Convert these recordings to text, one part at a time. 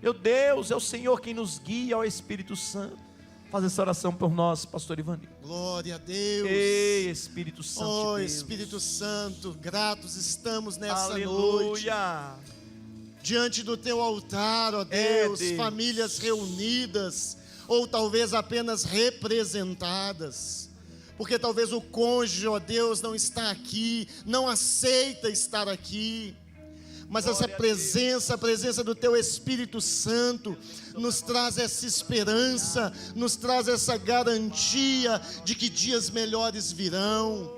Meu Deus, é o Senhor quem nos guia, é o Espírito Santo. Faz essa oração por nós, pastor Ivanildo. Glória a Deus. Ei, Espírito Santo Oh, de Deus. Espírito Santo, gratos estamos nessa Aleluia. noite. Diante do teu altar, ó Deus, Deus. famílias reunidas, ou talvez apenas representadas. Porque talvez o cônjuge, ó Deus, não está aqui, não aceita estar aqui. Mas essa presença, a presença do Teu Espírito Santo, nos traz essa esperança, nos traz essa garantia de que dias melhores virão.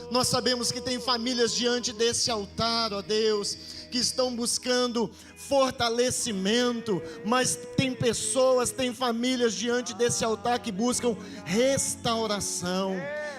Nós sabemos que tem famílias diante desse altar, ó Deus, que estão buscando fortalecimento, mas tem pessoas, tem famílias diante desse altar que buscam restauração.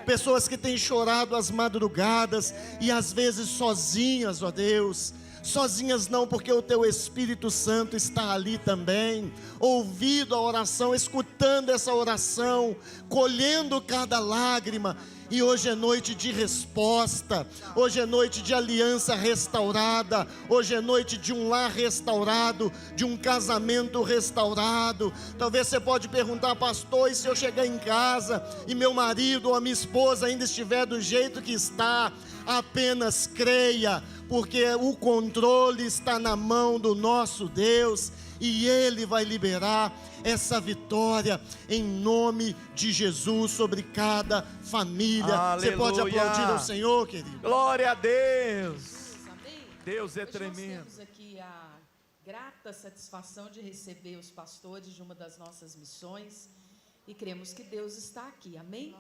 Pessoas que têm chorado às madrugadas e às vezes sozinhas, ó Deus. Sozinhas não, porque o Teu Espírito Santo está ali também, ouvindo a oração, escutando essa oração, colhendo cada lágrima. E hoje é noite de resposta, hoje é noite de aliança restaurada, hoje é noite de um lar restaurado, de um casamento restaurado. Talvez você pode perguntar, pastor, e se eu chegar em casa e meu marido ou a minha esposa ainda estiver do jeito que está? Apenas creia, porque o controle está na mão do nosso Deus e Ele vai liberar essa vitória em nome de Jesus sobre cada família. Aleluia. Você pode aplaudir ao Senhor, querido? Glória a Deus. Amém? Deus é Hoje tremendo. nós temos aqui a grata satisfação de receber os pastores de uma das nossas missões e cremos que Deus está aqui, amém?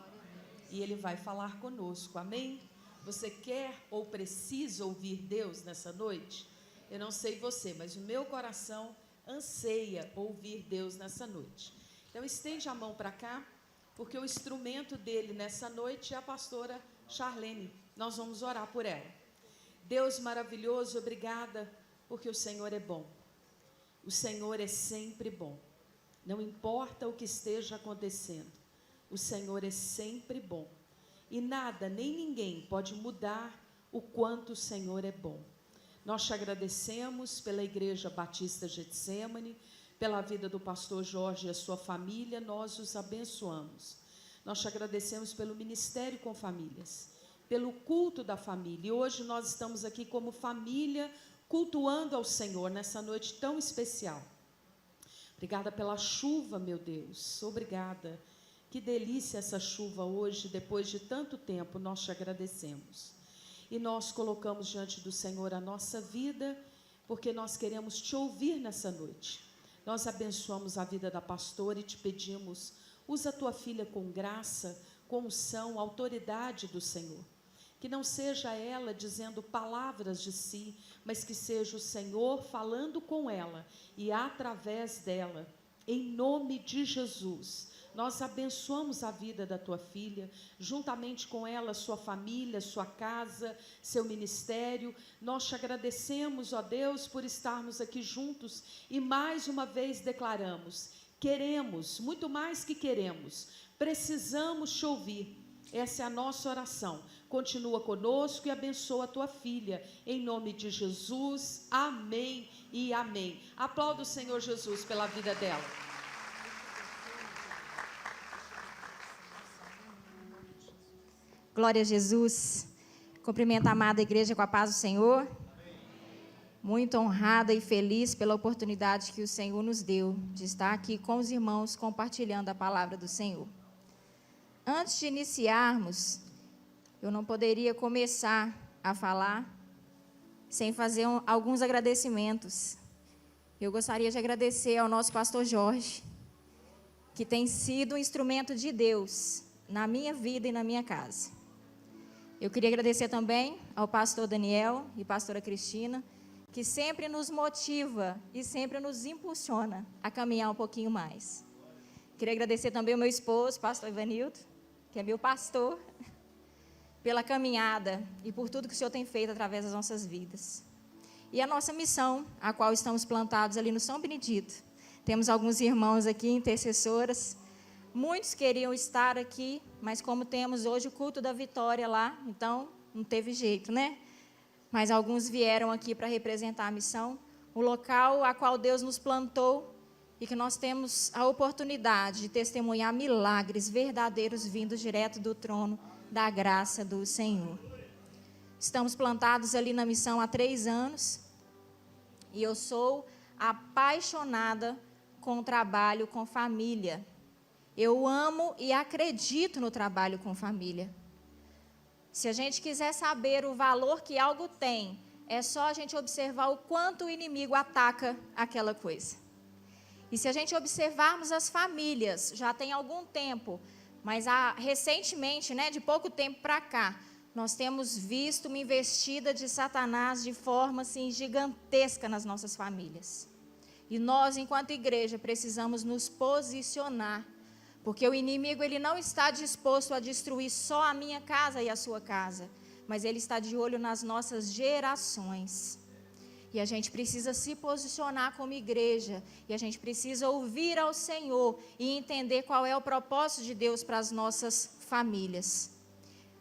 E Ele vai falar conosco, amém? Você quer ou precisa ouvir Deus nessa noite? Eu não sei você, mas o meu coração anseia ouvir Deus nessa noite. Então estende a mão para cá, porque o instrumento dele nessa noite é a pastora Charlene. Nós vamos orar por ela. Deus maravilhoso, obrigada, porque o Senhor é bom. O Senhor é sempre bom. Não importa o que esteja acontecendo, o Senhor é sempre bom. E nada, nem ninguém pode mudar o quanto o Senhor é bom. Nós te agradecemos pela Igreja Batista Getsêmani, pela vida do pastor Jorge e a sua família, nós os abençoamos. Nós te agradecemos pelo Ministério com Famílias, pelo culto da família. E hoje nós estamos aqui como família, cultuando ao Senhor nessa noite tão especial. Obrigada pela chuva, meu Deus, obrigada. Que delícia essa chuva hoje, depois de tanto tempo, nós te agradecemos. E nós colocamos diante do Senhor a nossa vida, porque nós queremos te ouvir nessa noite. Nós abençoamos a vida da pastora e te pedimos, usa a tua filha com graça, com unção, autoridade do Senhor. Que não seja ela dizendo palavras de si, mas que seja o Senhor falando com ela e através dela, em nome de Jesus. Nós abençoamos a vida da tua filha, juntamente com ela, sua família, sua casa, seu ministério. Nós te agradecemos, ó Deus, por estarmos aqui juntos e mais uma vez declaramos, queremos, muito mais que queremos, precisamos te ouvir. Essa é a nossa oração. Continua conosco e abençoa a tua filha, em nome de Jesus, amém e amém. Aplauda o Senhor Jesus pela vida dela. Glória a Jesus. Cumprimento a amada igreja com a paz do Senhor. Amém. Muito honrada e feliz pela oportunidade que o Senhor nos deu de estar aqui com os irmãos compartilhando a palavra do Senhor. Antes de iniciarmos, eu não poderia começar a falar sem fazer alguns agradecimentos. Eu gostaria de agradecer ao nosso pastor Jorge, que tem sido um instrumento de Deus na minha vida e na minha casa. Eu queria agradecer também ao pastor Daniel e pastora Cristina, que sempre nos motiva e sempre nos impulsiona a caminhar um pouquinho mais. Queria agradecer também ao meu esposo, pastor Ivanildo, que é meu pastor, pela caminhada e por tudo que o Senhor tem feito através das nossas vidas. E a nossa missão, a qual estamos plantados ali no São Benedito. Temos alguns irmãos aqui, intercessoras. Muitos queriam estar aqui, mas como temos hoje o culto da vitória lá, então não teve jeito, né? Mas alguns vieram aqui para representar a missão. o local a qual Deus nos plantou e que nós temos a oportunidade de testemunhar milagres verdadeiros vindos direto do trono da graça do Senhor. Estamos plantados ali na missão há 3 anos e eu sou apaixonada com o trabalho com família. Eu amo e acredito no trabalho com família. Se a gente quiser saber o valor que algo tem, é só a gente observar o quanto o inimigo ataca aquela coisa. E se a gente observarmos as famílias, já tem algum tempo, mas recentemente, de pouco tempo para cá, nós temos visto uma investida de Satanás de forma assim, gigantesca nas nossas famílias. E nós, enquanto igreja, precisamos nos posicionar, porque o inimigo ele não está disposto a destruir só a minha casa e a sua casa, mas ele está de olho nas nossas gerações. E a gente precisa se posicionar como igreja, e a gente precisa ouvir ao Senhor e entender qual é o propósito de Deus para as nossas famílias.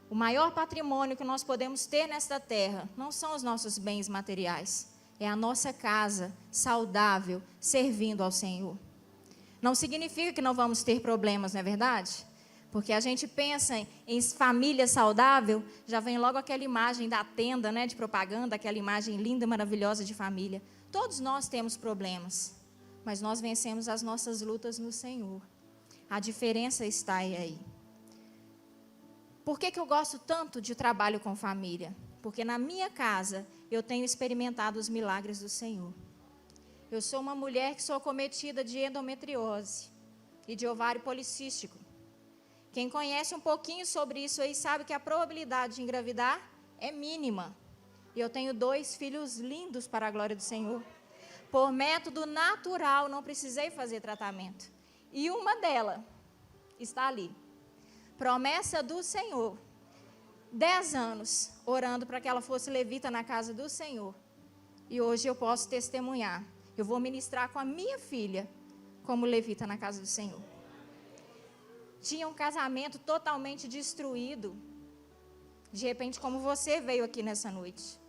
O maior patrimônio que nós podemos ter nesta terra não são os nossos bens materiais, é a nossa casa saudável, servindo ao Senhor. Não significa que não vamos ter problemas, não é verdade? Porque a gente pensa em família saudável, já vem logo aquela imagem da tenda, de propaganda, aquela imagem linda, maravilhosa de família. Todos nós temos problemas, mas nós vencemos as nossas lutas no Senhor. A diferença está aí. Por que eu gosto tanto de trabalho com família? Porque na minha casa eu tenho experimentado os milagres do Senhor. Eu sou uma mulher que sou acometida de endometriose e de ovário policístico. Quem conhece um pouquinho sobre isso aí sabe que a probabilidade de engravidar é mínima. E eu tenho 2 filhos lindos para a glória do Senhor. Por método natural, não precisei fazer tratamento. E uma delas está ali. Promessa do Senhor. 10 anos orando para que ela fosse levita na casa do Senhor. E hoje eu posso testemunhar. Eu vou ministrar com a minha filha como levita na casa do Senhor. Tinha um casamento totalmente destruído. De repente, como você veio aqui nessa noite.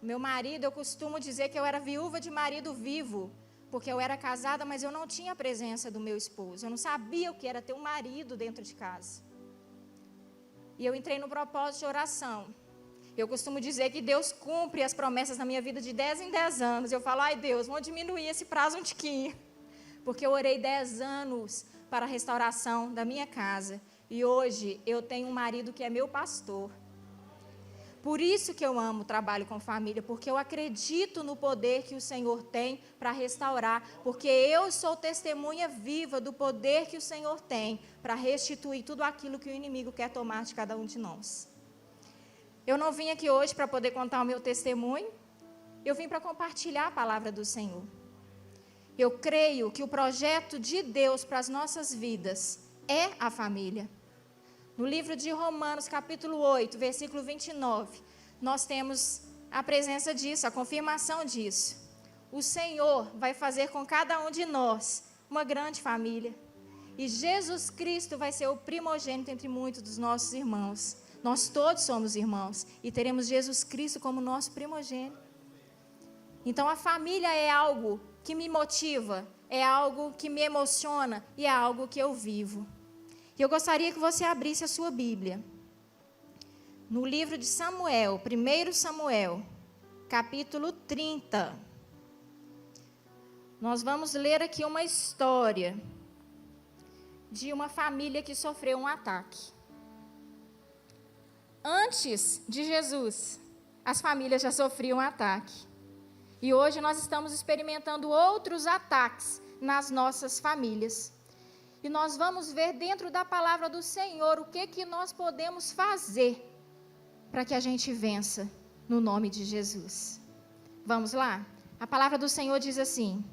Meu marido, eu costumo dizer que eu era viúva de marido vivo, porque eu era casada, mas eu não tinha a presença do meu esposo. Eu não sabia o que era ter um marido dentro de casa. E eu entrei no propósito de oração. Eu costumo dizer que Deus cumpre as promessas na minha vida de 10 em 10 anos. Eu falo, ai Deus, vamos diminuir esse prazo um tiquinho. Porque eu orei 10 anos para a restauração da minha casa. E hoje eu tenho um marido que é meu pastor. Por isso que eu amo o trabalho com família, porque eu acredito no poder que o Senhor tem para restaurar, porque eu sou testemunha viva do poder que o Senhor tem para restituir tudo aquilo que o inimigo quer tomar de cada um de nós. Eu não vim aqui hoje para poder contar o meu testemunho, eu vim para compartilhar a palavra do Senhor. Eu creio que o projeto de Deus para as nossas vidas é a família. No livro de Romanos, capítulo 8, versículo 29, nós temos a presença disso, a confirmação disso. O Senhor vai fazer com cada um de nós uma grande família. E Jesus Cristo vai ser o primogênito entre muitos dos nossos irmãos. Nós todos somos irmãos e teremos Jesus Cristo como nosso primogênito. Então a família é algo que me motiva, é algo que me emociona e é algo que eu vivo. E eu gostaria que você abrisse a sua Bíblia. No livro de Samuel, 1 Samuel, capítulo 30. Nós vamos ler aqui uma história de uma família que sofreu um ataque. Antes de Jesus, as famílias já sofriam um ataque. E hoje nós estamos experimentando outros ataques nas nossas famílias. E nós vamos ver dentro da palavra do Senhor o que nós podemos fazer para que a gente vença no nome de Jesus. Vamos lá? A palavra do Senhor diz assim: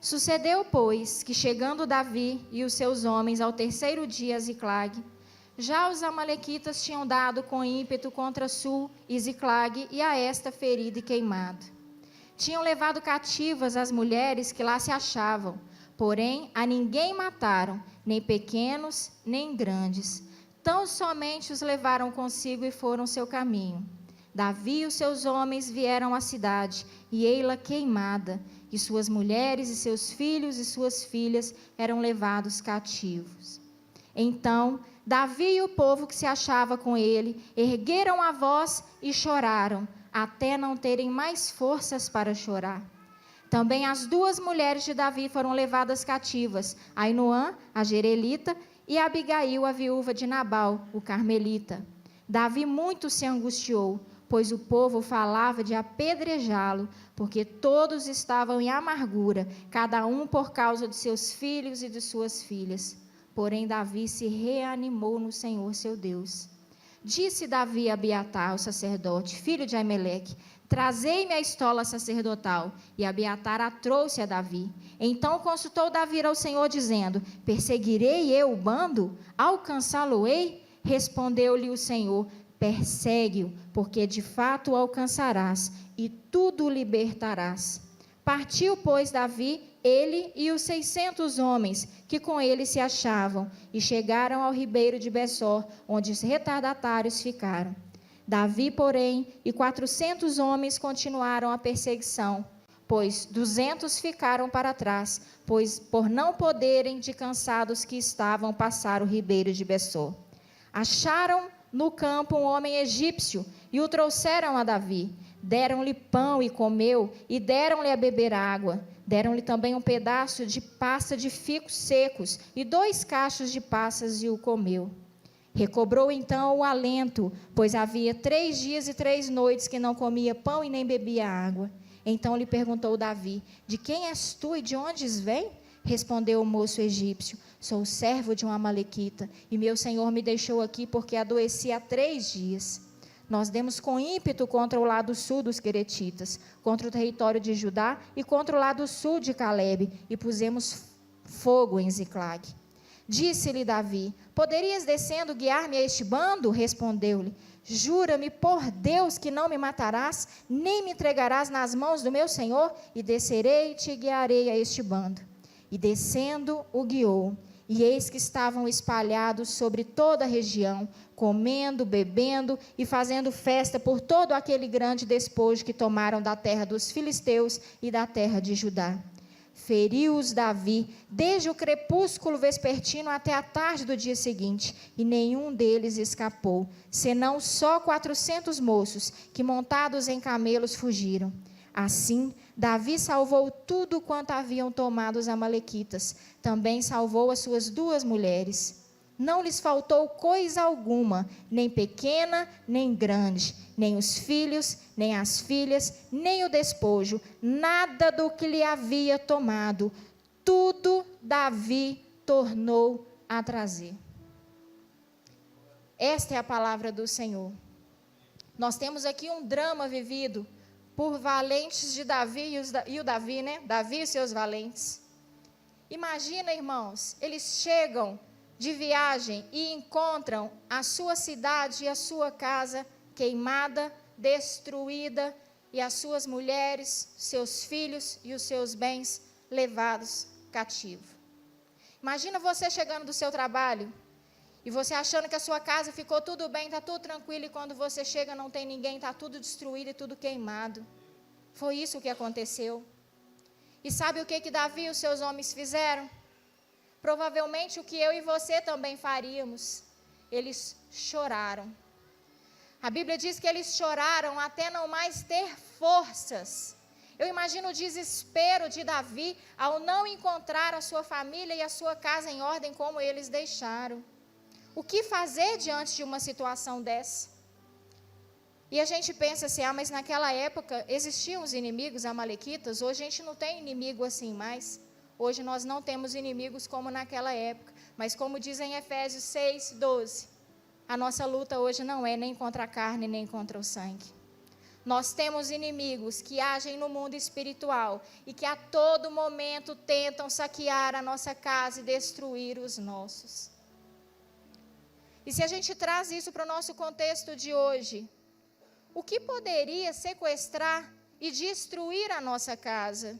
Sucedeu, pois, que chegando Davi e os seus homens ao 3º dia a Ziclag, já os amalequitas tinham dado com ímpeto contra Sul e Ziclag e a esta ferido e queimado. Tinham levado cativas as mulheres que lá se achavam, porém a ninguém mataram, nem pequenos, nem grandes. Tão somente os levaram consigo e foram seu caminho. Davi e os seus homens vieram à cidade, e ei-la queimada, e suas mulheres e seus filhos e suas filhas eram levados cativos. Então, Davi e o povo que se achava com ele ergueram a voz e choraram, até não terem mais forças para chorar. Também as 2 mulheres de Davi foram levadas cativas, Ainoã, a Jerelita, e Abigail, a viúva de Nabal, o carmelita. Davi muito se angustiou, pois o povo falava de apedrejá-lo, porque todos estavam em amargura, cada um por causa de seus filhos e de suas filhas. Porém, Davi se reanimou no Senhor, seu Deus. Disse Davi a Abiatar, o sacerdote, filho de Aimeleque: trazei-me a estola sacerdotal. E Abiatar a trouxe a Davi. Então consultou Davi ao Senhor, dizendo: perseguirei eu o bando? Alcançá-lo-ei? Respondeu-lhe o Senhor: persegue-o, porque de fato o alcançarás, e tudo o libertarás. Partiu, pois, Davi, ele e os 600 homens que com ele se achavam, e chegaram ao ribeiro de Besor, onde os retardatários ficaram. Davi, porém, e 400 homens continuaram a perseguição, pois 200 ficaram para trás, pois por não poderem, de cansados que estavam, passar o ribeiro de Besor. Acharam no campo um homem egípcio, e o trouxeram a Davi. Deram-lhe pão e comeu, e deram-lhe a beber água. Deram-lhe também um pedaço de pasta de figos secos, e 2 cachos de passas, e o comeu. Recobrou então o alento, pois havia 3 dias e 3 noites que não comia pão e nem bebia água. Então lhe perguntou Davi: de quem és tu e de onde vem? Respondeu o moço egípcio: sou servo de um amalequita, e meu senhor me deixou aqui porque adoeci há 3 dias. Nós demos com ímpeto contra o lado sul dos queretitas, contra o território de Judá e contra o lado sul de Calebe, e pusemos fogo em Ziclag. Disse-lhe Davi: poderias descendo guiar-me a este bando? Respondeu-lhe: jura-me por Deus que não me matarás, nem me entregarás nas mãos do meu senhor, e descerei e te guiarei a este bando. E descendo o guiou, e eis que estavam espalhados sobre toda a região, comendo, bebendo e fazendo festa por todo aquele grande despojo que tomaram da terra dos filisteus e da terra de Judá. Feriu-os Davi desde o crepúsculo vespertino até a tarde do dia seguinte, e nenhum deles escapou, senão só 400 moços, que montados em camelos fugiram. Assim, Davi salvou tudo quanto haviam tomado os amalequitas, também salvou as suas 2 mulheres. Não lhes faltou coisa alguma, nem pequena, nem grande, nem os filhos, nem as filhas, nem o despojo, nada do que lhe havia tomado. Tudo Davi tornou a trazer. Esta é a palavra do Senhor. Nós temos aqui um drama vivido por valentes de Davi e o Davi, né? Davi e seus valentes. Imagina, irmãos, eles chegam de viagem e encontram a sua cidade e a sua casa queimada, destruída, e as suas mulheres, seus filhos e os seus bens levados cativos. Imagina você chegando do seu trabalho e você achando que a sua casa ficou tudo bem, está tudo tranquilo, e quando você chega não tem ninguém, está tudo destruído e tudo queimado. Foi isso que aconteceu. E sabe o que Davi e os seus homens fizeram? Provavelmente o que eu e você também faríamos. Eles choraram. A Bíblia diz que eles choraram até não mais ter forças. Eu imagino o desespero de Davi ao não encontrar a sua família e a sua casa em ordem como eles deixaram. O que fazer diante de uma situação dessa? E a gente pensa assim, mas naquela época existiam os inimigos amalequitas, hoje a gente não tem inimigo assim mais. Hoje nós não temos inimigos como naquela época, mas como diz em Efésios 6:12, a nossa luta hoje não é nem contra a carne, nem contra o sangue. Nós temos inimigos que agem no mundo espiritual e que a todo momento tentam saquear a nossa casa e destruir os nossos. E se a gente traz isso para o nosso contexto de hoje, o que poderia sequestrar e destruir a nossa casa?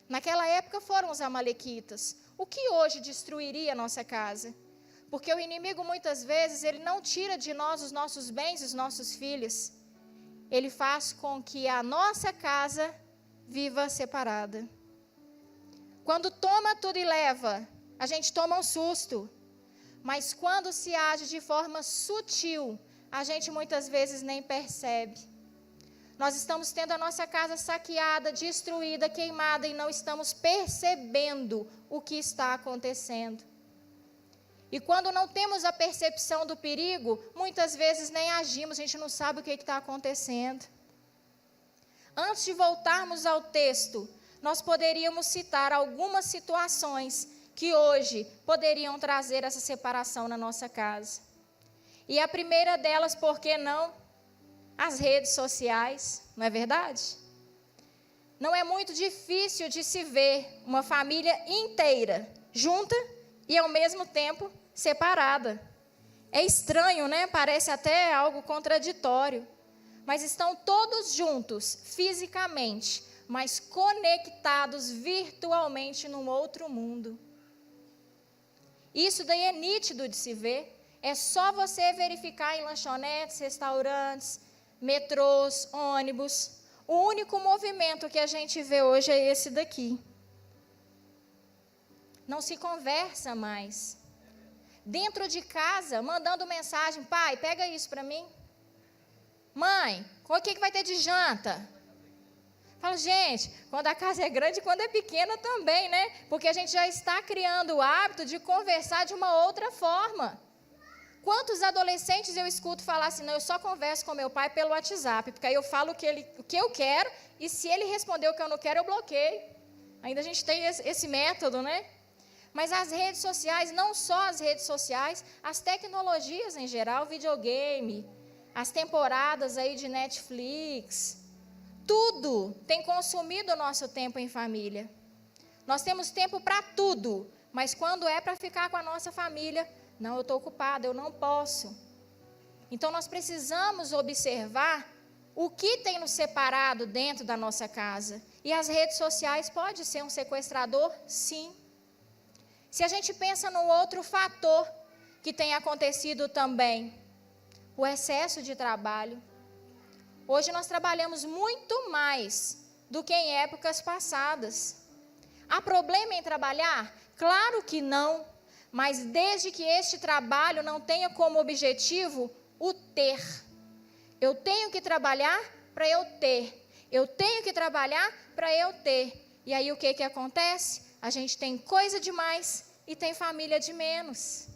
Naquela época foram os amalequitas. O que hoje destruiria a nossa casa? Porque o inimigo muitas vezes, ele não tira de nós os nossos bens, os nossos filhos. ele faz com que a nossa casa viva separada. Quando toma tudo e leva, a gente toma um susto. Mas quando se age de forma sutil, a gente muitas vezes nem percebe. Nós estamos tendo a nossa casa saqueada, destruída, queimada e não estamos percebendo o que está acontecendo. E quando não temos a percepção do perigo, muitas vezes nem agimos, a gente não sabe o que está acontecendo. Antes de voltarmos ao texto, nós poderíamos citar algumas situações que hoje poderiam trazer essa separação na nossa casa. E a primeira delas, por que não? As redes sociais, não é verdade? Não é muito difícil de se ver uma família inteira junta e ao mesmo tempo separada. É estranho, né? Parece até algo contraditório. Mas estão todos juntos, fisicamente, mas conectados virtualmente num outro mundo. Isso daí é nítido de se ver. É só você verificar em lanchonetes, restaurantes, metrôs, ônibus. O único movimento que a gente vê hoje é esse daqui. Não se conversa mais. Dentro de casa, mandando mensagem: pai, pega isso para mim. Mãe, o que vai ter de janta? Falo, gente, quando a casa é grande e quando é pequena também, né? Porque a gente já está criando o hábito de conversar de uma outra forma. Quantos adolescentes eu escuto falar assim: não, eu só converso com meu pai pelo WhatsApp, porque aí eu falo o que eu quero, e se ele responder o que eu não quero, eu bloqueio. Ainda a gente tem esse método, né? Mas as redes sociais, não só as redes sociais, as tecnologias em geral, videogame, as temporadas aí de Netflix, tudo tem consumido o nosso tempo em família. Nós temos tempo para tudo, mas quando é para ficar com a nossa família, não, eu estou ocupada, eu não posso. Então nós precisamos observar o que tem nos separado dentro da nossa casa. E as redes sociais podem ser um sequestrador? Sim. Se a gente pensa num outro fator que tem acontecido também, o excesso de trabalho. Hoje nós trabalhamos muito mais do que em épocas passadas. Há problema em trabalhar? Claro que não, mas desde que este trabalho não tenha como objetivo o ter. Eu tenho que trabalhar para eu ter. Eu tenho que trabalhar para eu ter. E aí o que acontece? A gente tem coisa demais e tem família de menos.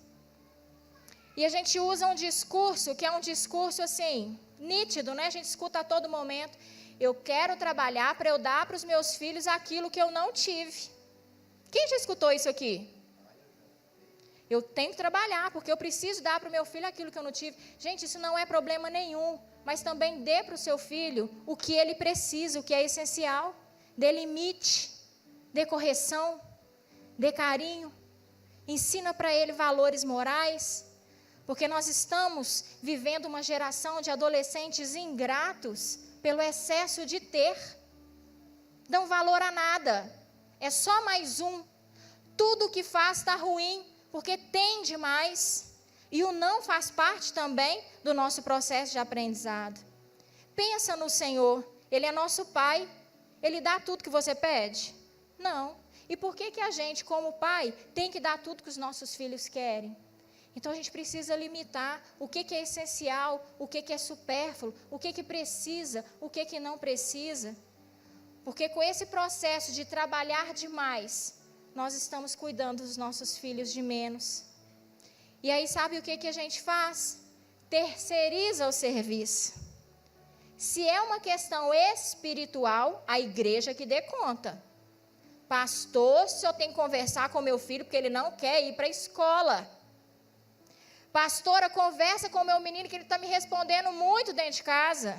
E a gente usa um discurso que é um discurso assim, nítido, né? A gente escuta a todo momento: eu quero trabalhar para eu dar para os meus filhos aquilo que eu não tive. Quem já escutou isso aqui? Eu tenho que trabalhar porque eu preciso dar para o meu filho aquilo que eu não tive. Gente, isso não é problema nenhum, mas também dê para o seu filho o que ele precisa, o que é essencial. Dê limite, dê correção, dê carinho, ensina para ele valores morais. Porque nós estamos vivendo uma geração de adolescentes ingratos pelo excesso de ter. Dão valor a nada. É só mais um. Tudo o que faz está ruim, porque tem demais. E o não faz parte também do nosso processo de aprendizado. Pensa no Senhor. Ele é nosso Pai. Ele dá tudo que você pede? Não. E por que a gente, como pai, tem que dar tudo que os nossos filhos querem? Então, a gente precisa limitar o que é essencial, o que é supérfluo, o que precisa, o que não precisa. Porque com esse processo de trabalhar demais, nós estamos cuidando dos nossos filhos de menos. E aí, sabe o que a gente faz? Terceiriza o serviço. Se é uma questão espiritual, a igreja que dê conta. Pastor, se eu tenho que conversar com meu filho porque ele não quer ir para a escola. Pastora, conversa com o meu menino que ele está me respondendo muito dentro de casa.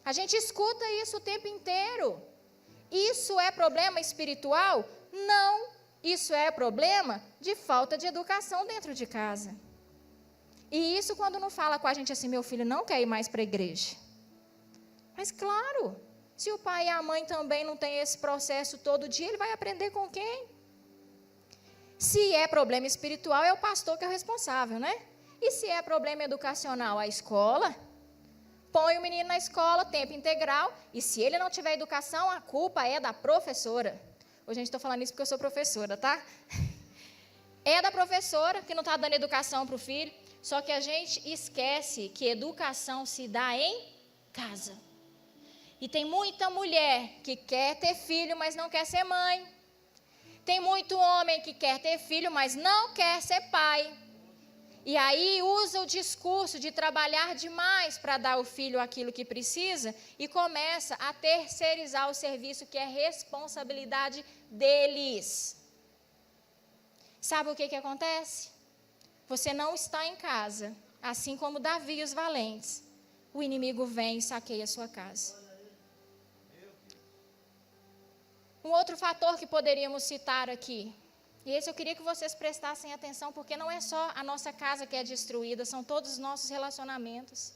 A gente escuta isso o tempo inteiro. Isso é problema espiritual? Não. Isso é problema de falta de educação dentro de casa. E isso quando não fala com a gente assim: meu filho não quer ir mais para a igreja. Mas claro, se o pai e a mãe também não têm esse processo todo dia, ele vai aprender com quem? Se é problema espiritual, é o pastor que é o responsável, né? E se é problema educacional, a escola? põe o menino na escola, tempo integral, e se ele não tiver educação, a culpa é da professora. Hoje, gente, estou falando isso porque eu sou professora, tá? É da professora que não está dando educação para o filho, só que a gente esquece que educação se dá em casa. E tem muita mulher que quer ter filho, mas não quer ser mãe. Tem muito homem que quer ter filho, mas não quer ser pai. E aí usa o discurso de trabalhar demais para dar ao filho aquilo que precisa e começa a terceirizar o serviço que é responsabilidade deles. Sabe o que acontece? Você não está em casa, assim como Davi e os valentes. O inimigo vem e saqueia a sua casa. Um outro fator que poderíamos citar aqui, e esse eu queria que vocês prestassem atenção, porque não é só a nossa casa que é destruída, são todos os nossos relacionamentos.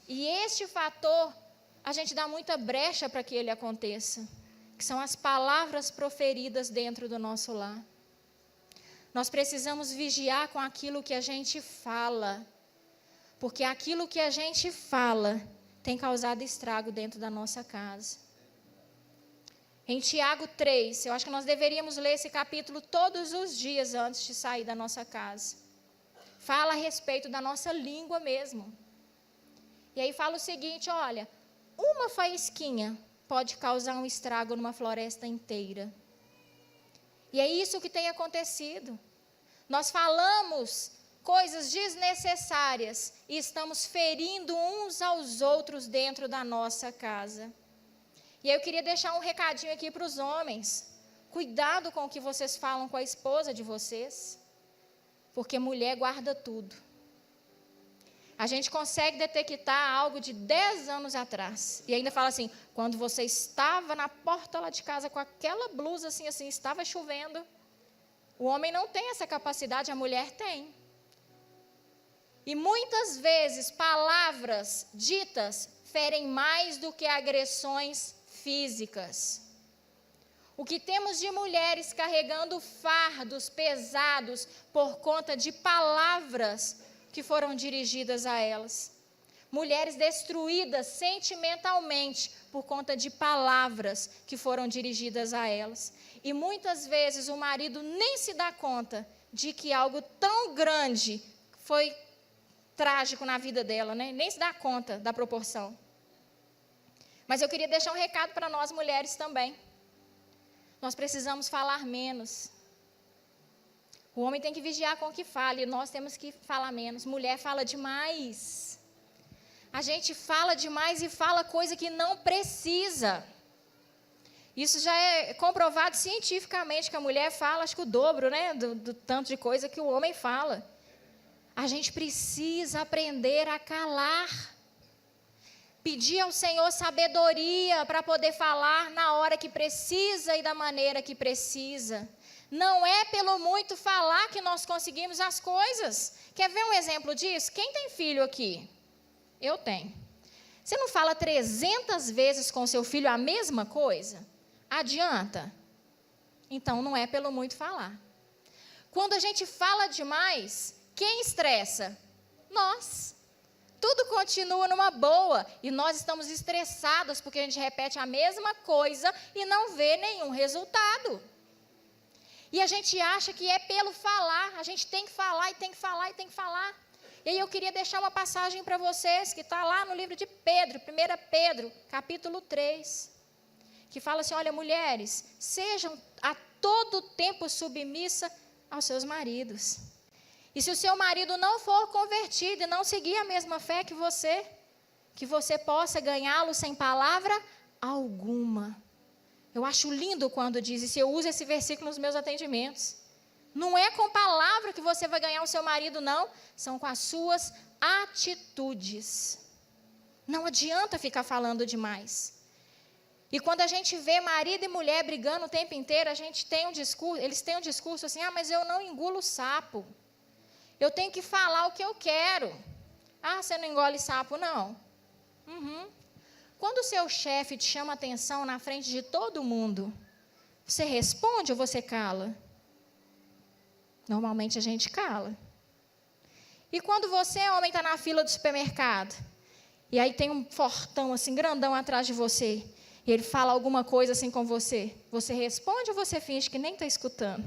E este fator, a gente dá muita brecha para que ele aconteça, que são as palavras proferidas dentro do nosso lar. Nós precisamos vigiar com aquilo que a gente fala, porque aquilo que a gente fala tem causado estrago dentro da nossa casa. Em Tiago 3, eu acho que nós deveríamos ler esse capítulo todos os dias antes de sair da nossa casa. Fala a respeito da nossa língua mesmo. E aí fala o seguinte, olha, uma faísquinha pode causar um estrago numa floresta inteira. E é isso que tem acontecido. Nós falamos coisas desnecessárias e estamos ferindo uns aos outros dentro da nossa casa. E aí eu queria deixar um recadinho aqui para os homens. Cuidado com o que vocês falam com a esposa de vocês, porque mulher guarda tudo. A gente consegue detectar algo de 10 anos atrás. E ainda fala assim, quando você estava na porta lá de casa com aquela blusa assim, estava chovendo. O homem não tem essa capacidade, a mulher tem. E muitas vezes palavras ditas ferem mais do que agressões físicas. O que temos de mulheres carregando fardos pesados por conta de palavras que foram dirigidas a elas. Mulheres destruídas sentimentalmente por conta de palavras que foram dirigidas a elas. E muitas vezes o marido nem se dá conta de que algo tão grande foi trágico na vida dela, né? Nem se dá conta da proporção. Mas eu queria deixar um recado para nós mulheres também. Nós precisamos falar menos. O homem tem que vigiar com o que fala e nós temos que falar menos. Mulher fala demais. A gente fala demais e fala coisa que não precisa. Isso já é comprovado cientificamente, que a mulher fala, acho que o dobro, né, do tanto de coisa que o homem fala. A gente precisa aprender a calar. Pedir ao Senhor sabedoria para poder falar na hora que precisa e da maneira que precisa. Não é pelo muito falar que nós conseguimos as coisas. Quer ver um exemplo disso? Quem tem filho aqui? Eu tenho. Você não fala 300 vezes com seu filho a mesma coisa? Adianta? Então, não é pelo muito falar. Quando a gente fala demais, quem estressa? Nós. Tudo continua numa boa e nós estamos estressados porque a gente repete a mesma coisa e não vê nenhum resultado. E a gente acha que é pelo falar, a gente tem que falar e tem que falar e tem que falar. E aí eu queria deixar uma passagem para vocês que está lá no livro de Pedro, 1 Pedro, capítulo 3, que fala assim, olha, mulheres, sejam a todo tempo submissas aos seus maridos. E se o seu marido não for convertido e não seguir a mesma fé que você possa ganhá-lo sem palavra alguma. Eu acho lindo quando diz, e se eu uso esse versículo nos meus atendimentos. Não é com palavra que você vai ganhar o seu marido, não. São com as suas atitudes. Não adianta ficar falando demais. E quando a gente vê marido e mulher brigando o tempo inteiro, a gente tem um discurso, eles têm um discurso assim, mas eu não engulo sapo. Eu tenho que falar o que eu quero. Você não engole sapo, não? Quando o seu chefe te chama atenção na frente de todo mundo, você responde ou você cala? Normalmente a gente cala. E quando você, homem, está na fila do supermercado, E aí tem um fortão assim, grandão atrás de você. E ele fala alguma coisa assim com você. Você responde ou você finge que nem está escutando?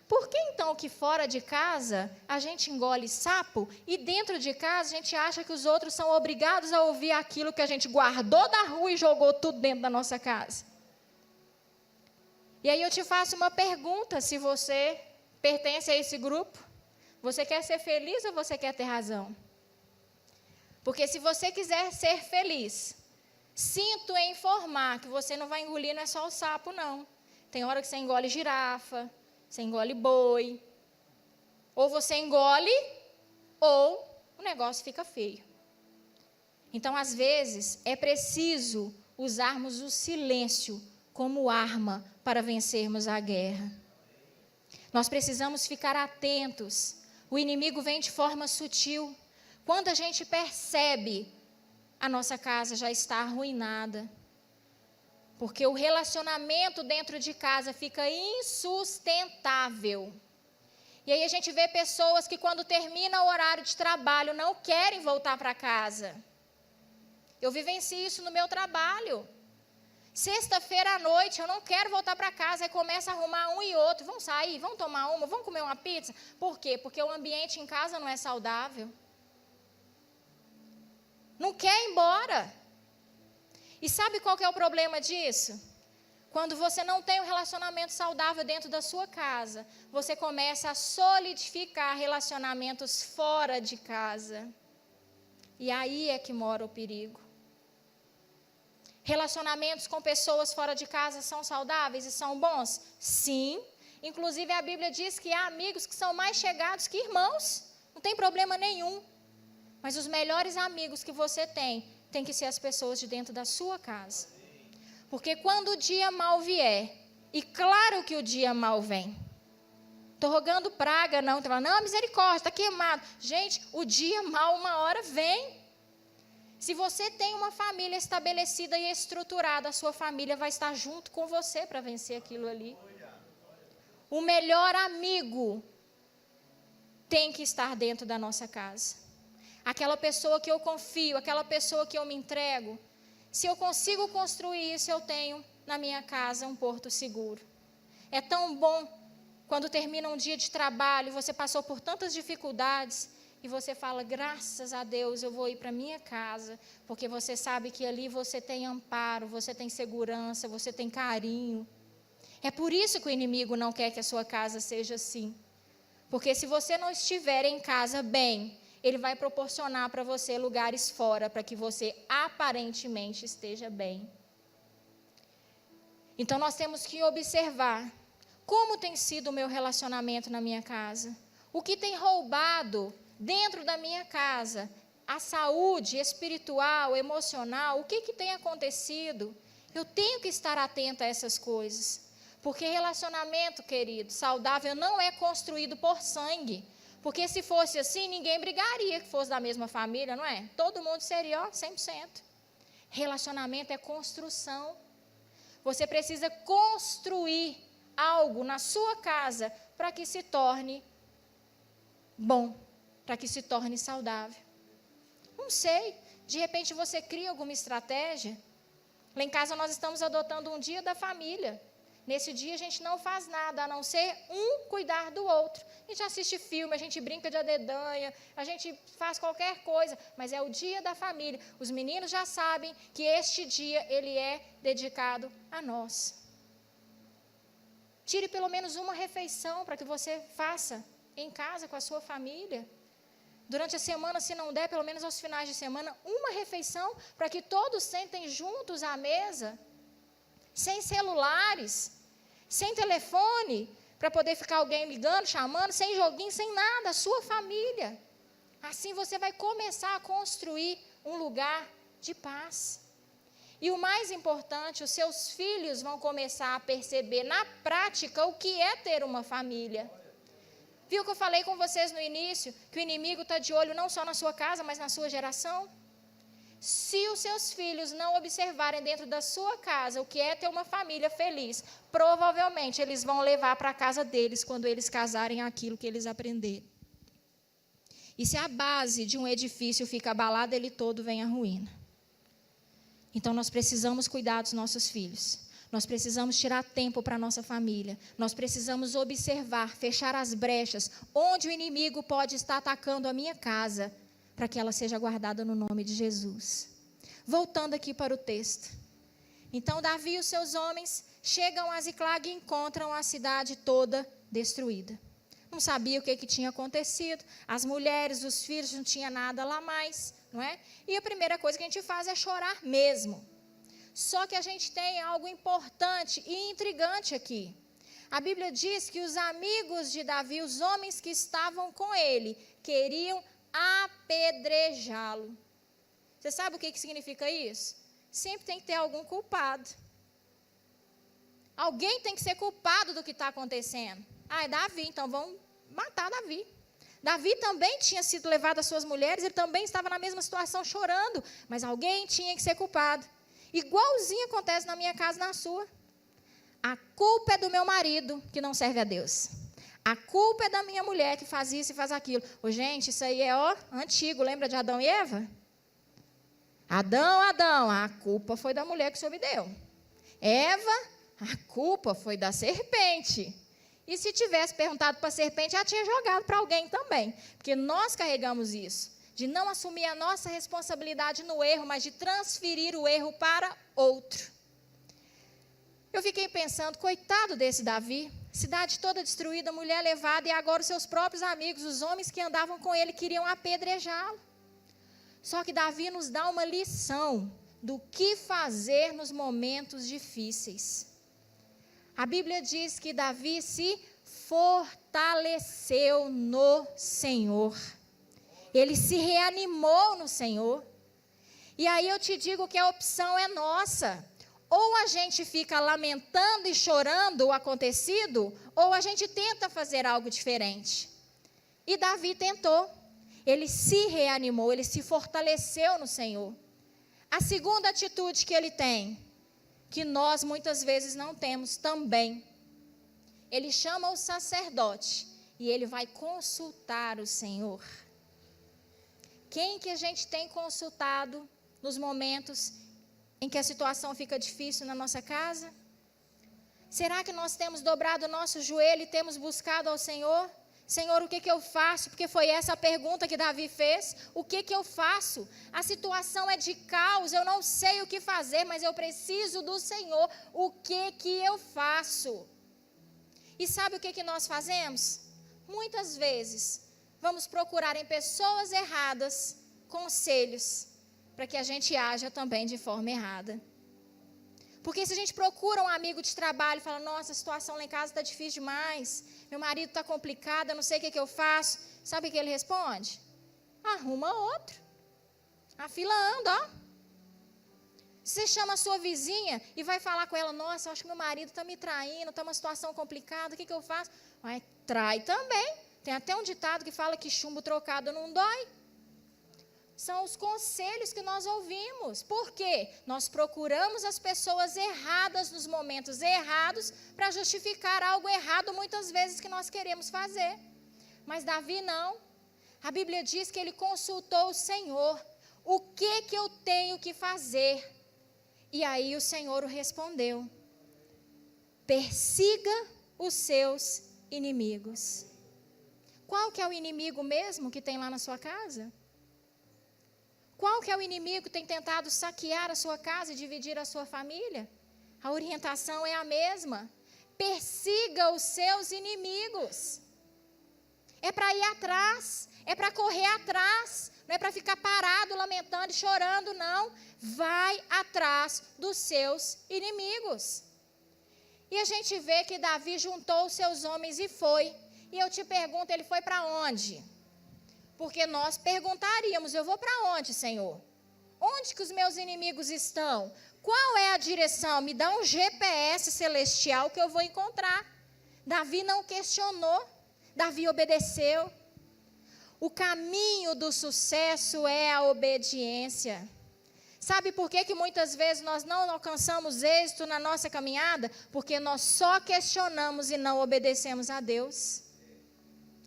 Por que então que fora de casa a gente engole sapo e dentro de casa a gente acha que os outros são obrigados a ouvir aquilo que a gente guardou da rua e jogou tudo dentro da nossa casa? E aí eu te faço uma pergunta, se você pertence a esse grupo, você quer ser feliz ou você quer ter razão? Porque se você quiser ser feliz, sinto em informar que você não vai engolir não é só o sapo, não. Tem hora que você engole girafa, você engole boi, ou você engole, ou o negócio fica feio. Então, às vezes, é preciso usarmos o silêncio como arma para vencermos a guerra. Nós precisamos ficar atentos. O inimigo vem de forma sutil. Quando a gente percebe, a nossa casa já está arruinada. Porque o relacionamento dentro de casa fica insustentável. E aí a gente vê pessoas que quando termina o horário de trabalho não querem voltar para casa. Eu vivencio isso no meu trabalho. Sexta-feira à noite eu não quero voltar para casa, aí começa a arrumar um e outro. Vamos sair, vamos tomar uma, vamos comer uma pizza. Por quê? Porque o ambiente em casa não é saudável. Não quer ir embora. E sabe qual que é o problema disso? Quando você não tem um relacionamento saudável dentro da sua casa, você começa a solidificar relacionamentos fora de casa. E aí é que mora o perigo. Relacionamentos com pessoas fora de casa são saudáveis e são bons? Sim. Inclusive a Bíblia diz que há amigos que são mais chegados que irmãos. Não tem problema nenhum. Mas os melhores amigos que você tem que ser as pessoas de dentro da sua casa. Porque quando o dia mal vier, e claro que o dia mal vem, estou rogando praga, não, não, misericórdia, está queimado. Gente, o dia mal uma hora vem. Se você tem uma família estabelecida e estruturada, a sua família vai estar junto com você para vencer aquilo ali. O melhor amigo tem que estar dentro da nossa casa. Aquela pessoa que eu confio, aquela pessoa que eu me entrego. Se eu consigo construir isso, eu tenho na minha casa um porto seguro. É tão bom quando termina um dia de trabalho, você passou por tantas dificuldades e você fala, graças a Deus eu vou ir para minha casa, porque você sabe que ali você tem amparo, você tem segurança, você tem carinho. É por isso que o inimigo não quer que a sua casa seja assim. Porque se você não estiver em casa bem, ele vai proporcionar para você lugares fora, para que você aparentemente esteja bem. Então, nós temos que observar como tem sido o meu relacionamento na minha casa. O que tem roubado dentro da minha casa? A saúde espiritual, emocional, o que tem acontecido? Eu tenho que estar atenta a essas coisas. Porque relacionamento, querido, saudável não é construído por sangue. Porque se fosse assim, ninguém brigaria que fosse da mesma família, não é? Todo mundo seria 100%. Relacionamento é construção. Você precisa construir algo na sua casa para que se torne bom, para que se torne saudável. Não sei, de repente você cria alguma estratégia. Lá em casa nós estamos adotando um dia da família. Nesse dia a gente não faz nada, a não ser um cuidar do outro. A gente assiste filme, a gente brinca de adedanha, a gente faz qualquer coisa, mas é o dia da família. Os meninos já sabem que este dia ele é dedicado a nós. Tire pelo menos uma refeição para que você faça em casa com a sua família. Durante a semana, se não der, pelo menos aos finais de semana, uma refeição para que todos sentem juntos à mesa, sem celulares, sem telefone, para poder ficar alguém ligando, chamando, sem joguinho, sem nada, a sua família. Assim você vai começar a construir um lugar de paz. E o mais importante, os seus filhos vão começar a perceber na prática o que é ter uma família. Viu que eu falei com vocês no início, que o inimigo está de olho não só na sua casa, mas na sua geração? Se os seus filhos não observarem dentro da sua casa o que é ter uma família feliz, provavelmente eles vão levar para a casa deles quando eles casarem aquilo que eles aprenderam. E se a base de um edifício fica abalada, ele todo vem à ruína. Então, nós precisamos cuidar dos nossos filhos. Nós precisamos tirar tempo para a nossa família. Nós precisamos observar, fechar as brechas, onde o inimigo pode estar atacando a minha casa, para que ela seja guardada no nome de Jesus. Voltando aqui para o texto. Então, Davi e os seus homens chegam a Ziclag e encontram a cidade toda destruída. Não sabia o que tinha acontecido. As mulheres, os filhos, não tinha nada lá mais, não é? E a primeira coisa que a gente faz é chorar mesmo. Só que a gente tem algo importante e intrigante aqui. A Bíblia diz que os amigos de Davi, os homens que estavam com ele, queriam apedrejá-lo. Você sabe o que significa isso? Sempre tem que ter algum culpado. Alguém tem que ser culpado do que está acontecendo. Ah, é Davi, então vamos matar Davi. Davi também tinha sido levado às suas mulheres, ele também estava na mesma situação chorando, mas alguém tinha que ser culpado. Igualzinho acontece na minha casa e na sua. A culpa é do meu marido, que não serve a Deus. A culpa é da minha mulher, que faz isso e faz aquilo. Ô, gente, isso aí é antigo, lembra de Adão e Eva? Adão, a culpa foi da mulher que o Senhor me deu. Eva, a culpa foi da serpente. E se tivesse perguntado para a serpente, ela tinha jogado para alguém também. Porque nós carregamos isso, de não assumir a nossa responsabilidade no erro, mas de transferir o erro para outro. Eu fiquei pensando, coitado desse Davi, cidade toda destruída, mulher levada, e agora os seus próprios amigos, os homens que andavam com ele, queriam apedrejá-lo. Só que Davi nos dá uma lição do que fazer nos momentos difíceis. A Bíblia diz que Davi se fortaleceu no Senhor. Ele se reanimou no Senhor. E aí eu te digo que a opção é nossa. Ou a gente fica lamentando e chorando o acontecido, ou a gente tenta fazer algo diferente. E Davi tentou. Ele se reanimou, ele se fortaleceu no Senhor. A segunda atitude que ele tem, que nós muitas vezes não temos também, ele chama o sacerdote e ele vai consultar o Senhor. Quem que a gente tem consultado nos momentos em que a situação fica difícil na nossa casa? Será que nós temos dobrado o nosso joelho e temos buscado ao Senhor? Senhor, o que eu faço? Porque foi essa a pergunta que Davi fez. O que eu faço? A situação é de caos, eu não sei o que fazer, mas eu preciso do Senhor. O que eu faço? E sabe o que nós fazemos? Muitas vezes, vamos procurar em pessoas erradas conselhos, para que a gente haja também de forma errada. Porque se a gente procura um amigo de trabalho e fala, nossa, a situação lá em casa está difícil demais, meu marido está complicado, eu não sei o que eu faço. Sabe o que ele responde? Arruma outro. A fila anda, ó. Você chama a sua vizinha e vai falar com ela, nossa, eu acho que meu marido está me traindo, está uma situação complicada, o que eu faço? Mas trai também. Tem até um ditado que fala que chumbo trocado não dói. São os conselhos que nós ouvimos. Por quê? Nós procuramos as pessoas erradas nos momentos errados para justificar algo errado muitas vezes que nós queremos fazer. Mas Davi não. A Bíblia diz que ele consultou o Senhor. O que eu tenho que fazer? E aí o Senhor o respondeu. Persiga os seus inimigos. Qual que é o inimigo mesmo que tem lá na sua casa? Qual que é o inimigo que tem tentado saquear a sua casa e dividir a sua família? A orientação é a mesma. Persiga os seus inimigos. É para ir atrás, é para correr atrás, não é para ficar parado, lamentando e chorando, não. Vai atrás dos seus inimigos. E a gente vê que Davi juntou os seus homens e foi. E eu te pergunto, ele foi para onde? Porque nós perguntaríamos, eu vou para onde, Senhor? Onde que os meus inimigos estão? Qual é a direção? Me dá um GPS celestial que eu vou encontrar. Davi não questionou, Davi obedeceu. O caminho do sucesso é a obediência. Sabe por que muitas vezes nós não alcançamos êxito na nossa caminhada? Porque nós só questionamos e não obedecemos a Deus.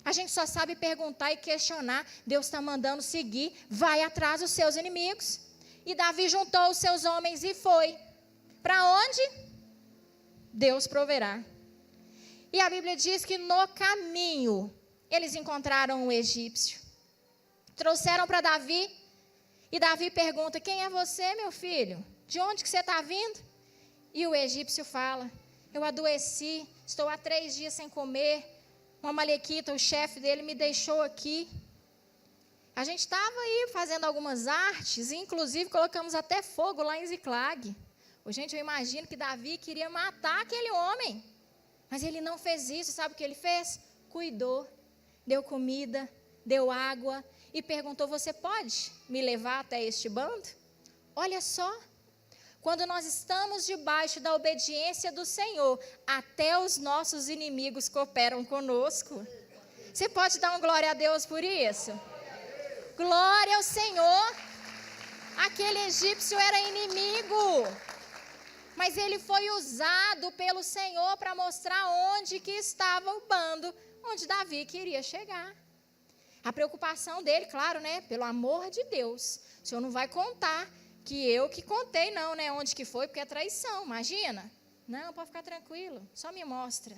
A gente só sabe perguntar e questionar. Deus está mandando seguir, vai atrás dos seus inimigos. E Davi juntou os seus homens e foi. Para onde? Deus proverá. E a Bíblia diz que no caminho eles encontraram um egípcio. Trouxeram para Davi. E Davi pergunta: quem é você, meu filho? De onde que você está vindo? E o egípcio fala: eu adoeci, estou há 3 dias sem comer. Uma amalequita, o chefe dele, me deixou aqui. A gente estava aí fazendo algumas artes, inclusive colocamos até fogo lá em Ziclag. Gente, eu imagino que Davi queria matar aquele homem. Mas ele não fez isso. Sabe o que ele fez? Cuidou, deu comida, deu água e perguntou: você pode me levar até este bando? Olha só, quando nós estamos debaixo da obediência do Senhor, até os nossos inimigos cooperam conosco. Você pode dar um glória a Deus por isso? Glória ao Senhor. Aquele egípcio era inimigo, mas ele foi usado pelo Senhor para mostrar onde que estava o bando, onde Davi queria chegar. A preocupação dele, claro, né? Pelo amor de Deus, o Senhor não vai contar que eu que contei, não, né? Onde que foi, porque é traição, imagina. Não, pode ficar tranquilo, só me mostra.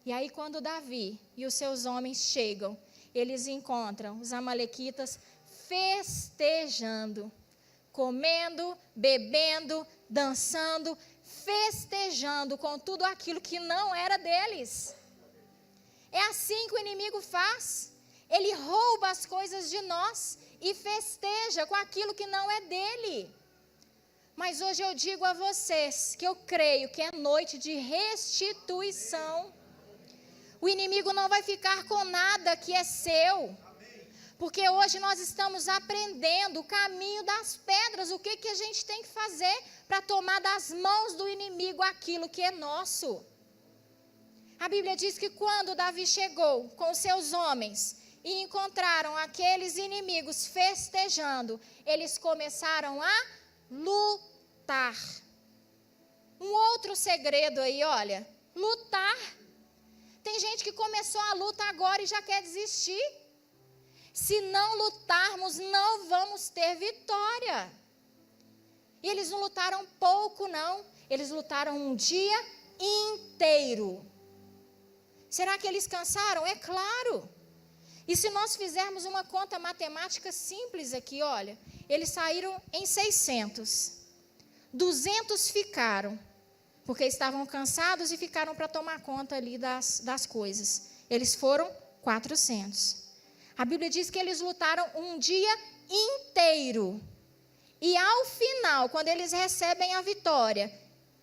E aí, quando Davi e os seus homens chegam, eles encontram os amalequitas festejando, comendo, bebendo, dançando, festejando com tudo aquilo que não era deles. É assim que o inimigo faz. Ele rouba as coisas de nós e festeja com aquilo que não é dele. Mas hoje eu digo a vocês que eu creio que é noite de restituição. O inimigo não vai ficar com nada que é seu. Porque hoje nós estamos aprendendo o caminho das pedras, o que a gente tem que fazer para tomar das mãos do inimigo aquilo que é nosso. A Bíblia diz que quando Davi chegou com seus homens e encontraram aqueles inimigos festejando, eles começaram a lutar. Um outro segredo aí, olha, lutar. Tem gente que começou a luta agora e já quer desistir. Se não lutarmos, não vamos ter vitória. E eles não lutaram pouco, não. Eles lutaram um dia inteiro. Será que eles cansaram? É claro. E se nós fizermos uma conta matemática simples aqui, olha, eles saíram em 600. 200 ficaram, porque estavam cansados e ficaram para tomar conta ali das coisas. Eles foram 400. A Bíblia diz que eles lutaram um dia inteiro. E ao final, quando eles recebem a vitória,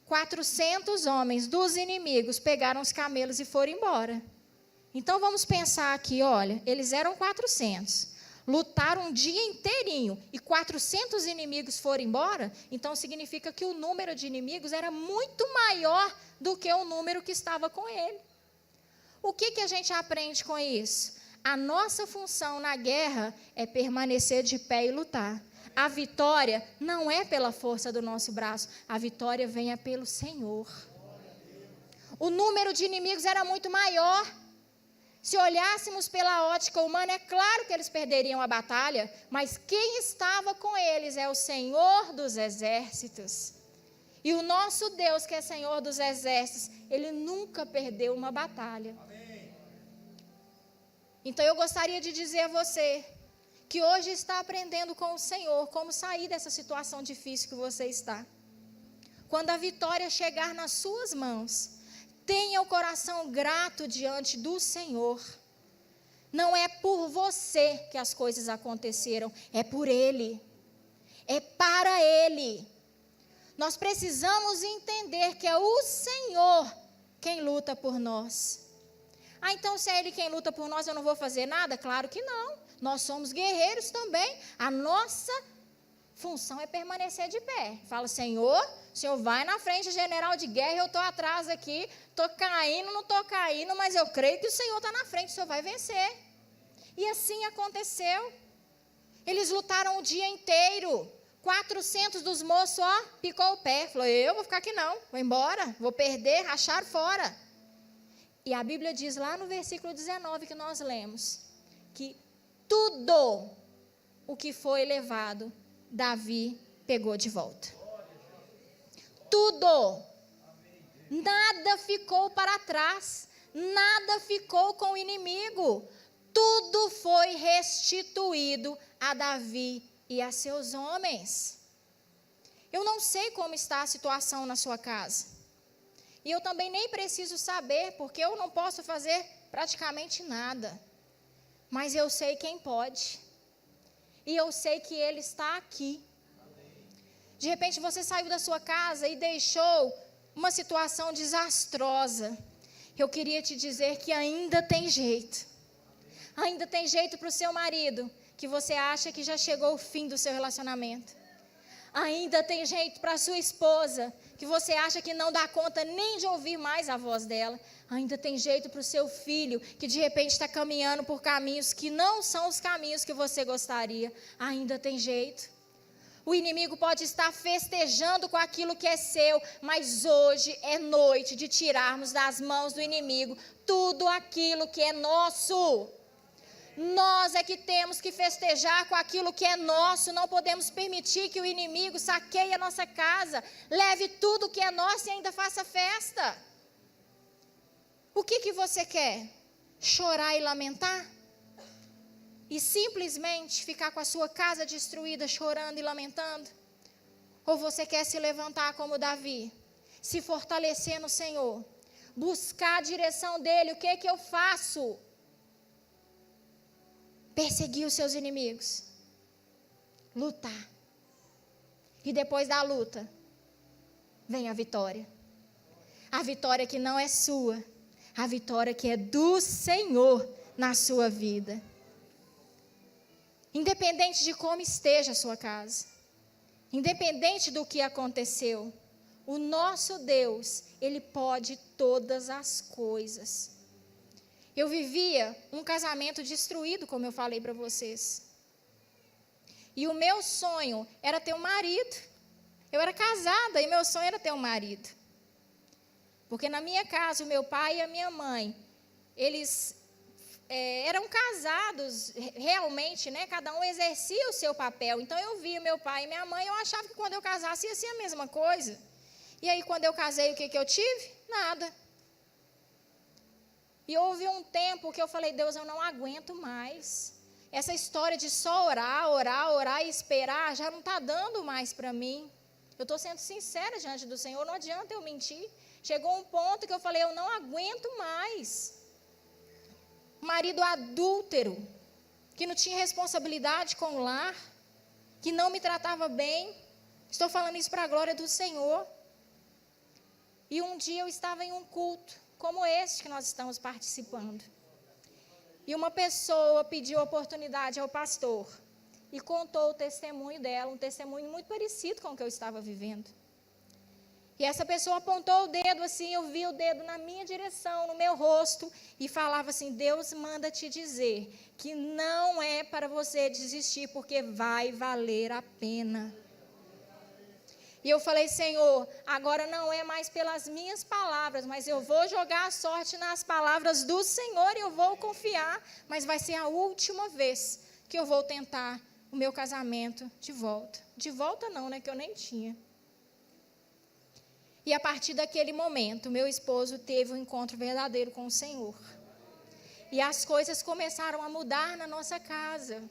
400 homens dos inimigos pegaram os camelos e foram embora. Então vamos pensar aqui, olha, eles eram 400. Lutaram um dia inteirinho e 400 inimigos foram embora, então significa que o número de inimigos era muito maior do que o número que estava com ele. O que a gente aprende com isso? A nossa função na guerra é permanecer de pé e lutar. A vitória não é pela força do nosso braço, a vitória vem pelo Senhor. O número de inimigos era muito maior. Se olhássemos pela ótica humana, é claro que eles perderiam a batalha, mas quem estava com eles é o Senhor dos exércitos. E o nosso Deus, que é Senhor dos exércitos, Ele nunca perdeu uma batalha. Então eu gostaria de dizer a você que hoje está aprendendo com o Senhor como sair dessa situação difícil que você está. Quando a vitória chegar nas suas mãos, tenha o coração grato diante do Senhor. Não é por você que as coisas aconteceram, é por Ele. É para Ele. Nós precisamos entender que é o Senhor quem luta por nós. Então se é Ele quem luta por nós, eu não vou fazer nada? Claro que não. Nós somos guerreiros também. A nossa função é permanecer de pé. Fala: Senhor, o Senhor vai na frente, general de guerra, eu estou atrás aqui, estou caindo, não estou caindo, mas eu creio que o Senhor está na frente, o Senhor vai vencer. E assim aconteceu. Eles lutaram o dia inteiro. 400 dos moços, picou o pé. Falou: eu vou ficar aqui não, vou embora, vou perder, rachar fora. E a Bíblia diz lá no versículo 19 que nós lemos, que tudo o que foi levado, Davi pegou de volta. Tudo. Nada ficou para trás. Nada ficou com o inimigo. Tudo foi restituído a Davi e a seus homens. Eu não sei como está a situação na sua casa. E eu também nem preciso saber, porque eu não posso fazer praticamente nada. Mas eu sei quem pode. E eu sei que Ele está aqui. De repente você saiu da sua casa e deixou uma situação desastrosa. Eu queria te dizer que ainda tem jeito. Ainda tem jeito para o seu marido, que você acha que já chegou o fim do seu relacionamento. Ainda tem jeito para a sua esposa, que você acha que não dá conta nem de ouvir mais a voz dela. Ainda tem jeito para o seu filho, que de repente está caminhando por caminhos que não são os caminhos que você gostaria. Ainda tem jeito. O inimigo pode estar festejando com aquilo que é seu, mas hoje é noite de tirarmos das mãos do inimigo tudo aquilo que é nosso. Nós é que temos que festejar com aquilo que é nosso. Não podemos permitir que o inimigo saqueie a nossa casa, leve tudo que é nosso e ainda faça festa. O que você quer? Chorar e lamentar? E simplesmente ficar com a sua casa destruída, chorando e lamentando? Ou você quer se levantar como Davi, se fortalecer no Senhor, buscar a direção dEle? O que eu faço? Perseguir os seus inimigos, lutar. E depois da luta, vem a vitória. A vitória que não é sua, a vitória que é do Senhor na sua vida. Independente de como esteja a sua casa, independente do que aconteceu, o nosso Deus, Ele pode todas as coisas. Eu vivia um casamento destruído, como eu falei para vocês. E o meu sonho era ter um marido. Eu era casada e meu sonho era ter um marido. Porque na minha casa, o meu pai e a minha mãe, eles eram casados realmente, né? Cada um exercia o seu papel. Então eu via meu pai e minha mãe, eu achava que quando eu casasse ia ser a mesma coisa. E aí quando eu casei, o que eu tive? Nada. E houve um tempo que eu falei, Deus, eu não aguento mais. Essa história de só orar e esperar, já não está dando mais para mim. Eu estou sendo sincera diante do Senhor, não adianta eu mentir. Chegou um ponto que eu falei, eu não aguento mais. Marido adúltero, que não tinha responsabilidade com o lar, que não me tratava bem. Estou falando isso para a glória do Senhor. E um dia eu estava em um culto, como este que nós estamos participando. E uma pessoa pediu oportunidade ao pastor e contou o testemunho dela, um testemunho muito parecido com o que eu estava vivendo. E essa pessoa apontou o dedo assim, eu vi o dedo na minha direção, no meu rosto, e falava assim, Deus manda te dizer que não é para você desistir, porque vai valer a pena. E eu falei, Senhor, agora não é mais pelas minhas palavras, mas eu vou jogar a sorte nas palavras do Senhor e eu vou confiar, mas vai ser a última vez que eu vou tentar o meu casamento de volta. De volta não, né, que eu nem tinha. E a partir daquele momento, meu esposo teve um encontro verdadeiro com o Senhor. E as coisas começaram a mudar na nossa casa.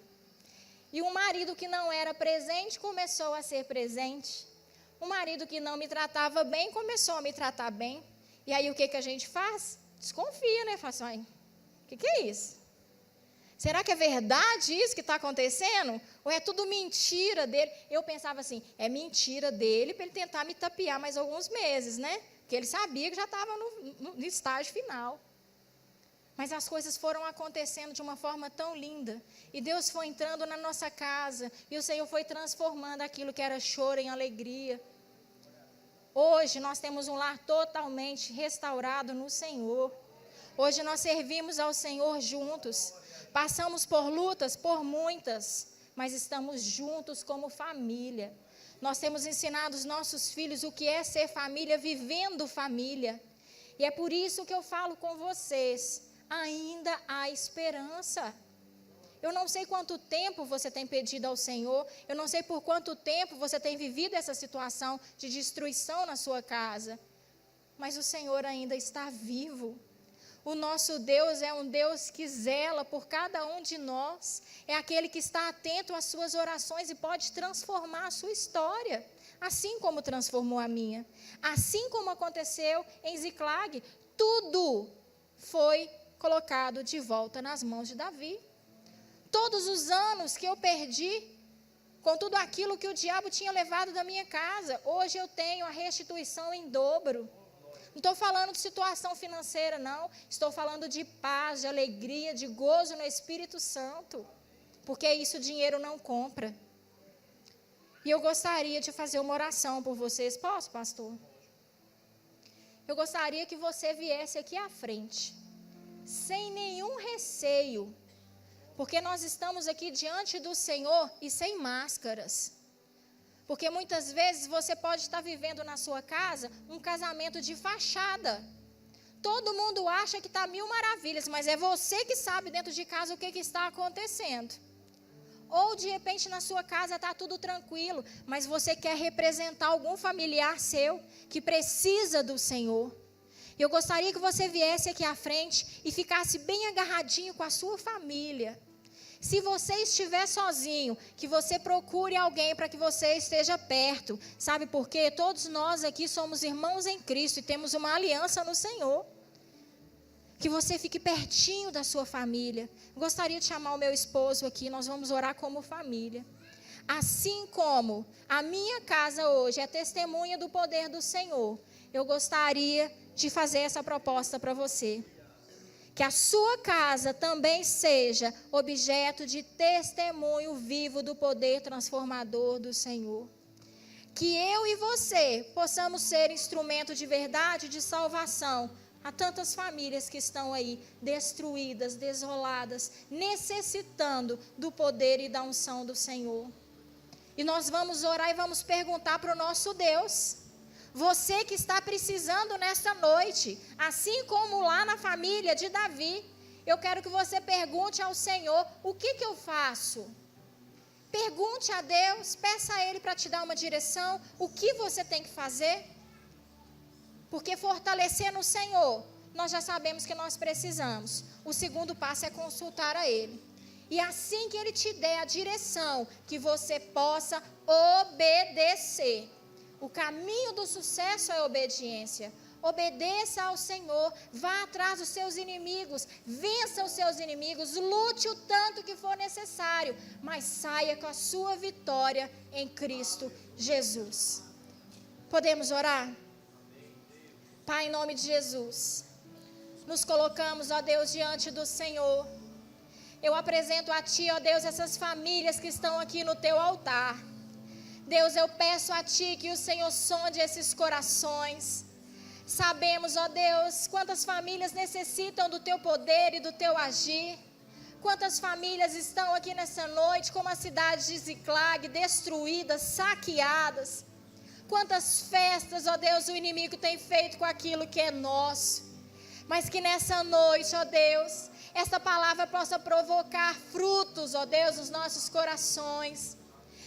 E um marido que não era presente começou a ser presente. Um marido que não me tratava bem, começou a me tratar bem. E aí o que a gente faz? Desconfia, né? Fala assim, o que é isso? Será que é verdade isso que está acontecendo? Ou é tudo mentira dele? Eu pensava assim, é mentira dele para ele tentar me tapear mais alguns meses, né? Porque ele sabia que já estava no estágio final. Mas as coisas foram acontecendo de uma forma tão linda. E Deus foi entrando na nossa casa. E o Senhor foi transformando aquilo que era choro em alegria. Hoje nós temos um lar totalmente restaurado no Senhor. Hoje nós servimos ao Senhor juntos. Passamos por lutas, por muitas, mas estamos juntos como família. Nós temos ensinado os nossos filhos o que é ser família, vivendo família. E é por isso que eu falo com vocês, ainda há esperança. Eu não sei quanto tempo você tem pedido ao Senhor, eu não sei por quanto tempo você tem vivido essa situação de destruição na sua casa, mas o Senhor ainda está vivo. O nosso Deus é um Deus que zela por cada um de nós, é aquele que está atento às suas orações e pode transformar a sua história, assim como transformou a minha. Assim como aconteceu em Ziclag, tudo foi colocado de volta nas mãos de Davi. Todos os anos que eu perdi, com tudo aquilo que o diabo tinha levado da minha casa, hoje eu tenho a restituição em dobro. Não estou falando de situação financeira, não. Estou falando de paz, de alegria, de gozo no Espírito Santo. Porque isso dinheiro não compra. E eu gostaria de fazer uma oração por vocês. Posso, pastor? Eu gostaria que você viesse aqui à frente, sem nenhum receio. Porque nós estamos aqui diante do Senhor e sem máscaras. Porque muitas vezes você pode estar vivendo na sua casa um casamento de fachada. Todo mundo acha que está mil maravilhas, mas é você que sabe dentro de casa o que está acontecendo. Ou de repente na sua casa está tudo tranquilo, mas você quer representar algum familiar seu que precisa do Senhor. Eu gostaria que você viesse aqui à frente e ficasse bem agarradinho com a sua família. Se você estiver sozinho, que você procure alguém para que você esteja perto. Sabe por quê? Todos nós aqui somos irmãos em Cristo e temos uma aliança no Senhor. Que você fique pertinho da sua família. Gostaria de chamar o meu esposo aqui, nós vamos orar como família. Assim como a minha casa hoje é testemunha do poder do Senhor, eu gostaria de fazer essa proposta para você. Que a sua casa também seja objeto de testemunho vivo do poder transformador do Senhor. Que eu e você possamos ser instrumento de verdade, de salvação a tantas famílias que estão aí destruídas, desoladas, necessitando do poder e da unção do Senhor. E nós vamos orar e vamos perguntar para o nosso Deus. Você que está precisando nesta noite, assim como lá na família de Davi, eu quero que você pergunte ao Senhor, o que eu faço? Pergunte a Deus, peça a Ele para te dar uma direção, o que você tem que fazer? Porque fortalecer no Senhor, nós já sabemos que nós precisamos. O segundo passo é consultar a Ele. E assim que Ele te der a direção, que você possa obedecer. O caminho do sucesso é a obediência. Obedeça ao Senhor, vá atrás dos seus inimigos, vença os seus inimigos, lute o tanto que for necessário, mas saia com a sua vitória em Cristo Jesus. Podemos orar? Pai, em nome de Jesus, nos colocamos, ó Deus, diante do Senhor. Eu apresento a Ti, ó Deus, essas famílias que estão aqui no Teu altar. Deus, eu peço a Ti que o Senhor sonde esses corações. Sabemos, ó Deus, quantas famílias necessitam do Teu poder e do Teu agir. Quantas famílias estão aqui nessa noite, como a cidade de Ziclag, destruídas, saqueadas. Quantas festas, ó Deus, o inimigo tem feito com aquilo que é nosso. Mas que nessa noite, ó Deus, esta palavra possa provocar frutos, ó Deus, nos nossos corações.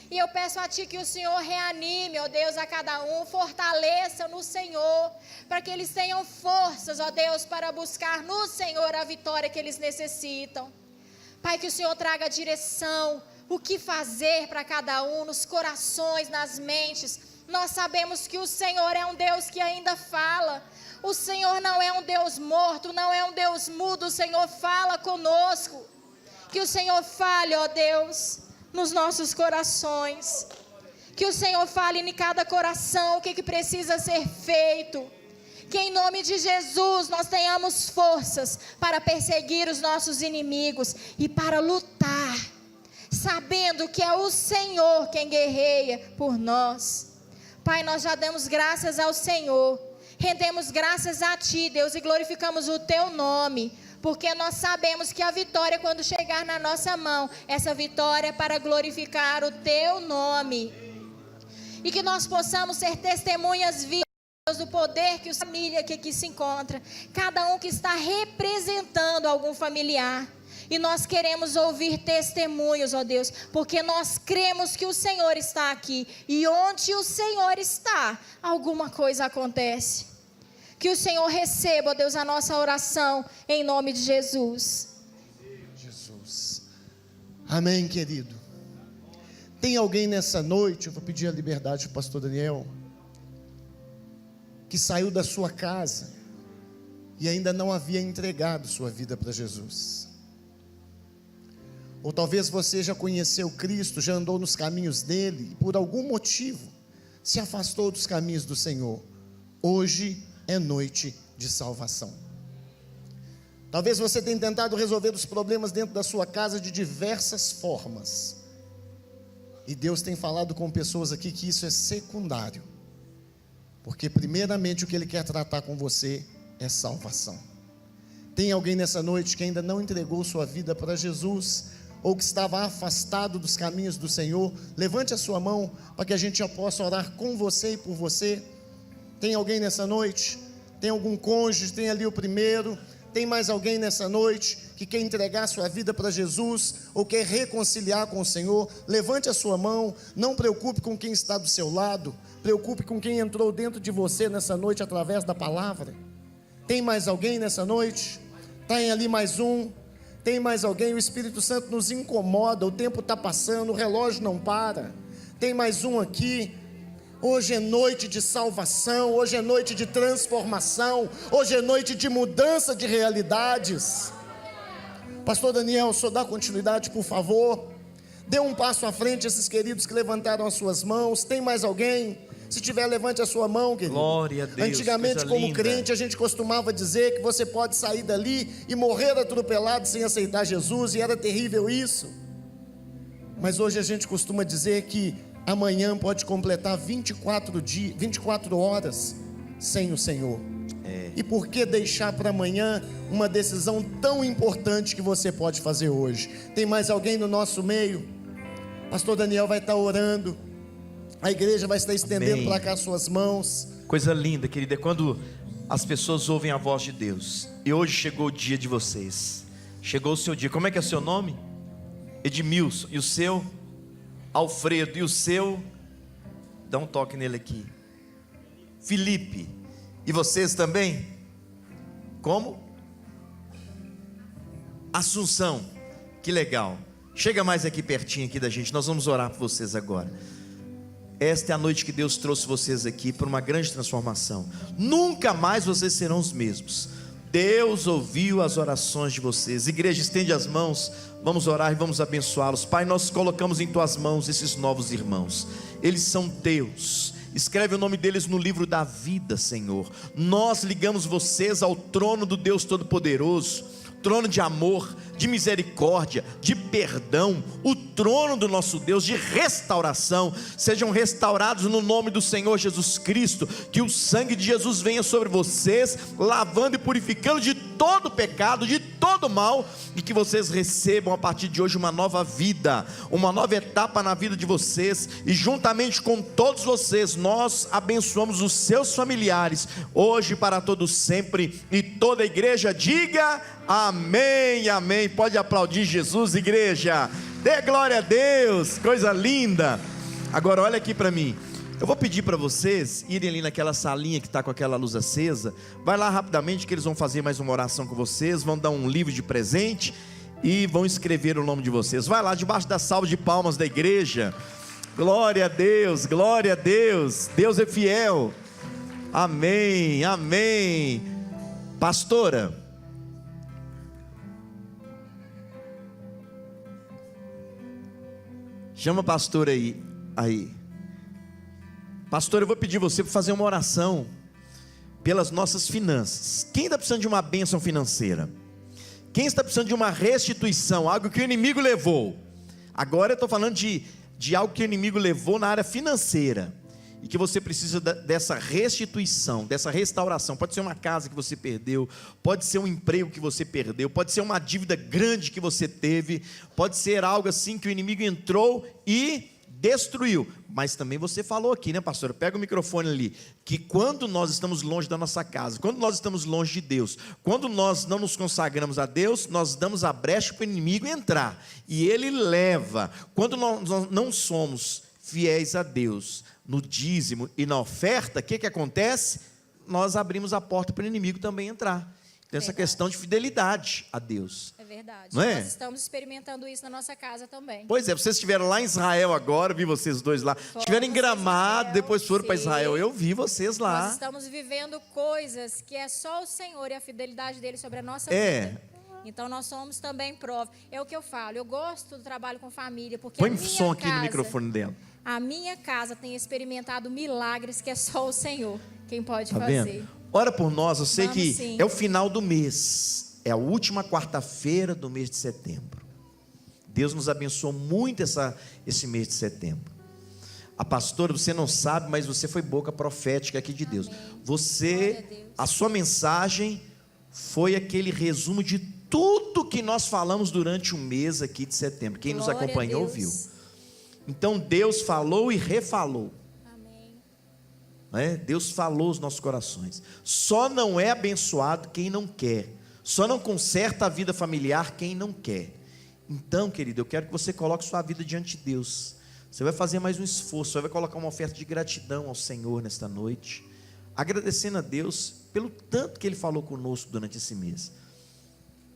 E eu peço a Ti que o Senhor reanime, ó Deus, a cada um, fortaleça no Senhor, para que eles tenham forças, ó Deus, para buscar no Senhor a vitória que eles necessitam. Pai, que o Senhor traga direção, o que fazer para cada um, nos corações, nas mentes. Nós sabemos que o Senhor é um Deus que ainda fala. O Senhor não é um Deus morto, não é um Deus mudo, o Senhor fala conosco. Que o Senhor fale, ó Deus, nos nossos corações, que o Senhor fale em cada coração o que precisa ser feito, que em nome de Jesus nós tenhamos forças para perseguir os nossos inimigos e para lutar, sabendo que é o Senhor quem guerreia por nós. Pai, nós já damos graças ao Senhor, rendemos graças a Ti, Deus, e glorificamos o Teu nome, porque nós sabemos que a vitória, quando chegar na nossa mão, essa vitória é para glorificar o Teu nome. E que nós possamos ser testemunhas vivas do poder que a família que aqui se encontra, cada um que está representando algum familiar. E nós queremos ouvir testemunhos, ó Deus, porque nós cremos que o Senhor está aqui. E onde o Senhor está, alguma coisa acontece. Que o Senhor receba, ó Deus, a nossa oração, em nome de Jesus. Jesus. Amém, querido. Tem alguém nessa noite, eu vou pedir a liberdade do pastor Daniel, que saiu da sua casa e ainda não havia entregado sua vida para Jesus. Ou talvez você já conheceu Cristo, já andou nos caminhos dele, e por algum motivo se afastou dos caminhos do Senhor. Hoje é noite de salvação. Talvez você tenha tentado resolver os problemas dentro da sua casa de diversas formas, e Deus tem falado com pessoas aqui que isso é secundário, porque primeiramente o que Ele quer tratar com você é salvação. Tem alguém nessa noite que ainda não entregou sua vida para Jesus, ou que estava afastado dos caminhos do Senhor? Levante a sua mão, para que a gente já possa orar com você e por você. Tem alguém nessa noite? Tem algum cônjuge? Tem ali o primeiro? Tem mais alguém nessa noite que quer entregar sua vida para Jesus, ou quer reconciliar com o Senhor? Levante a sua mão. Não preocupe com quem está do seu lado, preocupe com quem entrou dentro de você nessa noite através da palavra. Tem mais alguém nessa noite? Tem ali mais um. Tem mais alguém? O Espírito Santo nos incomoda, o tempo está passando, o relógio não para. Tem mais um aqui. Hoje é noite de salvação, hoje é noite de transformação, hoje é noite de mudança de realidades. Pastor Daniel, só dá continuidade, por favor. Dê um passo à frente, esses queridos que levantaram as suas mãos. Tem mais alguém? Se tiver, levante a sua mão, querido. Glória a Deus. Antigamente, como crente, a gente costumava dizer que você pode sair dali e morrer atropelado sem aceitar Jesus, e era terrível isso. Mas hoje a gente costuma dizer que amanhã pode completar 24 horas sem o Senhor. E por que deixar para amanhã uma decisão tão importante que você pode fazer hoje? Tem mais alguém no nosso meio? Pastor Daniel vai estar orando. A igreja vai estar estendendo para cá suas mãos. Coisa linda, querida, é quando as pessoas ouvem a voz de Deus. E hoje chegou o dia de vocês. Chegou o seu dia. Como é que é o seu nome? Edmilson. E o seu? Alfredo. E o seu? Dá um toque nele aqui. Felipe. E vocês também? Como? Assunção. Que legal. Chega mais aqui pertinho aqui da gente. Nós vamos orar por vocês agora. Esta é a noite que Deus trouxe vocês aqui para uma grande transformação. Nunca mais vocês serão os mesmos. Deus ouviu as orações de vocês. Igreja, estende as mãos. Vamos orar e vamos abençoá-los. Pai, nós colocamos em tuas mãos esses novos irmãos. Eles são teus. Escreve o nome deles no livro da vida, Senhor. Nós ligamos vocês ao trono do Deus Todo-Poderoso, trono de amor, de misericórdia, de perdão, o trono do nosso Deus, de restauração. Sejam restaurados no nome do Senhor Jesus Cristo. Que o sangue de Jesus venha sobre vocês, lavando e purificando de todo pecado, de todo mal, e que vocês recebam a partir de hoje uma nova vida, uma nova etapa na vida de vocês. E juntamente com todos vocês, nós abençoamos os seus familiares, hoje para todos sempre. E toda a igreja diga amém, amém. Pode aplaudir Jesus, igreja. Dê glória a Deus, coisa linda. Agora olha aqui para mim. Eu vou pedir para vocês irem ali naquela salinha que está com aquela luz acesa. Vai lá rapidamente que eles vão fazer mais uma oração com vocês. Vão dar um livro de presente e vão escrever o nome de vocês. Vai lá debaixo da salva de palmas da igreja. Glória a Deus, glória a Deus. Deus é fiel. Amém, amém. Pastora, chama a pastora aí. Pastor, eu vou pedir você para fazer uma oração pelas nossas finanças. Quem está precisando de uma bênção financeira? Quem está precisando de uma restituição? Algo que o inimigo levou. Agora eu estou falando de algo que o inimigo levou na área financeira, e que você precisa dessa restituição, dessa restauração. Pode ser uma casa que você perdeu, pode ser um emprego que você perdeu, pode ser uma dívida grande que você teve, pode ser algo assim que o inimigo entrou e destruiu. Mas também você falou aqui, né, pastora? Pega o microfone ali. Que quando nós estamos longe da nossa casa, quando nós estamos longe de Deus, quando nós não nos consagramos a Deus, nós damos a brecha para o inimigo entrar. E ele leva. Quando nós não somos fiéis a Deus, no dízimo e na oferta, o que acontece? Nós abrimos a porta para o inimigo também entrar. Tem essa questão de fidelidade a Deus. É verdade. Não é? Nós estamos experimentando isso na nossa casa também. Pois é, vocês estiveram lá em Israel agora, vi vocês dois lá. Estiveram em Gramado, depois foram para Israel. Eu vi vocês lá. Nós estamos vivendo coisas que é só o Senhor e a fidelidade dele sobre a nossa vida. Então nós somos também prova. É o que eu falo, eu gosto do trabalho com família, porque Põe a minha som aqui casa, no microfone dela. A minha casa tem experimentado milagres que é só o Senhor quem pode Tá fazer. vendo? Ora por nós, eu sei Vamos, que sim. é o final do mês, é a última quarta-feira do mês de setembro. Deus nos abençoou muito esse mês de setembro. A pastora, você não sabe, mas você foi boca profética aqui de Deus. Você, a sua mensagem foi aquele resumo de tudo que nós falamos durante o mês aqui de setembro. Quem nos acompanhou viu. Então Deus falou e refalou. Deus falou os nossos corações. Só não é abençoado quem não quer. Só não conserta a vida familiar quem não quer. Então, querido, eu quero que você coloque sua vida diante de Deus. Você vai fazer mais um esforço. Você vai colocar uma oferta de gratidão ao Senhor nesta noite, agradecendo a Deus pelo tanto que Ele falou conosco durante esse mês.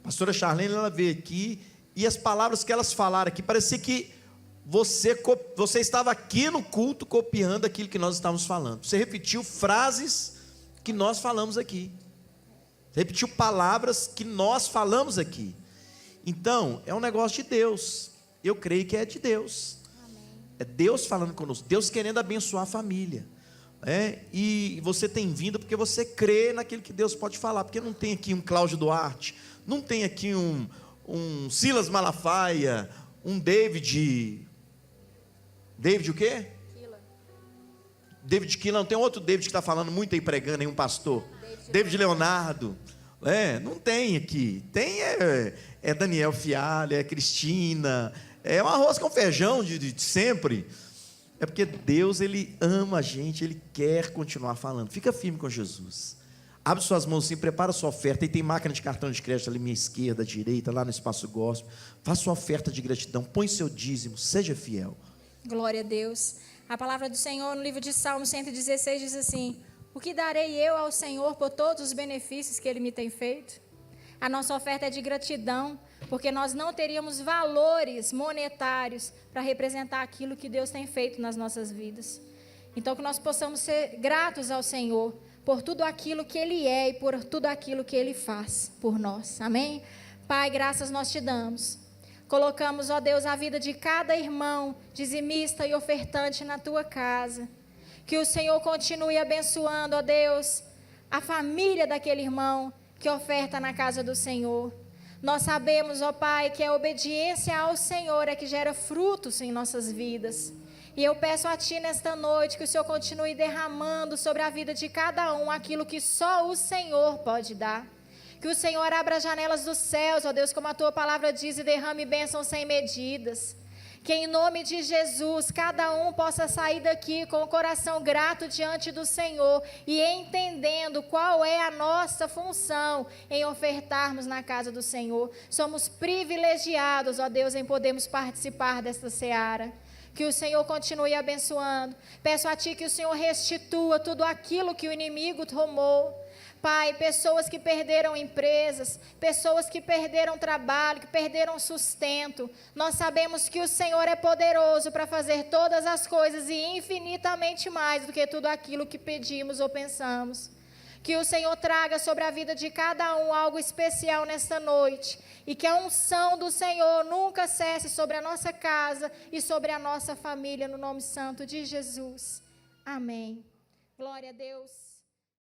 A pastora Charlene, ela veio aqui, e as palavras que elas falaram aqui, parecia que você estava aqui no culto copiando aquilo que nós estávamos falando. Você repetiu frases que nós falamos aqui. Você repetiu palavras que nós falamos aqui. Então, é um negócio de Deus. Eu creio que é de Deus. É Deus falando conosco. Deus querendo abençoar a família. E você tem vindo porque você crê naquilo que Deus pode falar. Porque não tem aqui um Cláudio Duarte, não tem aqui um Silas Malafaia, um David o quê? David Kila, não tem outro David que está falando muito aí, pregando aí, um pastor. David Leonardo. Não tem aqui. Tem Daniel Fialho, é Cristina. É um arroz com feijão de sempre. É porque Deus, Ele ama a gente, Ele quer continuar falando. Fica firme com Jesus. Abre suas mãos assim, prepara sua oferta. E tem máquina de cartão de crédito ali à minha esquerda, à direita, lá no espaço gospel. Faça sua oferta de gratidão, põe seu dízimo, seja fiel. Glória a Deus. A palavra do Senhor no livro de Salmo 116 diz assim: o que darei eu ao Senhor por todos os benefícios que Ele me tem feito? A nossa oferta é de gratidão, porque nós não teríamos valores monetários para representar aquilo que Deus tem feito nas nossas vidas. Então que nós possamos ser gratos ao Senhor por tudo aquilo que Ele é e por tudo aquilo que Ele faz por nós. Amém? Pai, graças nós te damos. Colocamos, ó Deus, a vida de cada irmão, dizimista e ofertante na tua casa. Que o Senhor continue abençoando, ó Deus, a família daquele irmão que oferta na casa do Senhor. Nós sabemos, ó Pai, que a obediência ao Senhor é que gera frutos em nossas vidas. E eu peço a Ti nesta noite que o Senhor continue derramando sobre a vida de cada um aquilo que só o Senhor pode dar. Que o Senhor abra as janelas dos céus, ó Deus, como a Tua palavra diz, e derrame bênçãos sem medidas. Que em nome de Jesus, cada um possa sair daqui com o coração grato diante do Senhor e entendendo qual é a nossa função em ofertarmos na casa do Senhor. Somos privilegiados, ó Deus, em podermos participar desta seara. Que o Senhor continue abençoando. Peço a Ti que o Senhor restitua tudo aquilo que o inimigo tomou. Pai, pessoas que perderam empresas, pessoas que perderam trabalho, que perderam sustento. Nós sabemos que o Senhor é poderoso para fazer todas as coisas e infinitamente mais do que tudo aquilo que pedimos ou pensamos. Que o Senhor traga sobre a vida de cada um algo especial nesta noite. E que a unção do Senhor nunca cesse sobre a nossa casa e sobre a nossa família, no nome santo de Jesus. Amém. Glória a Deus.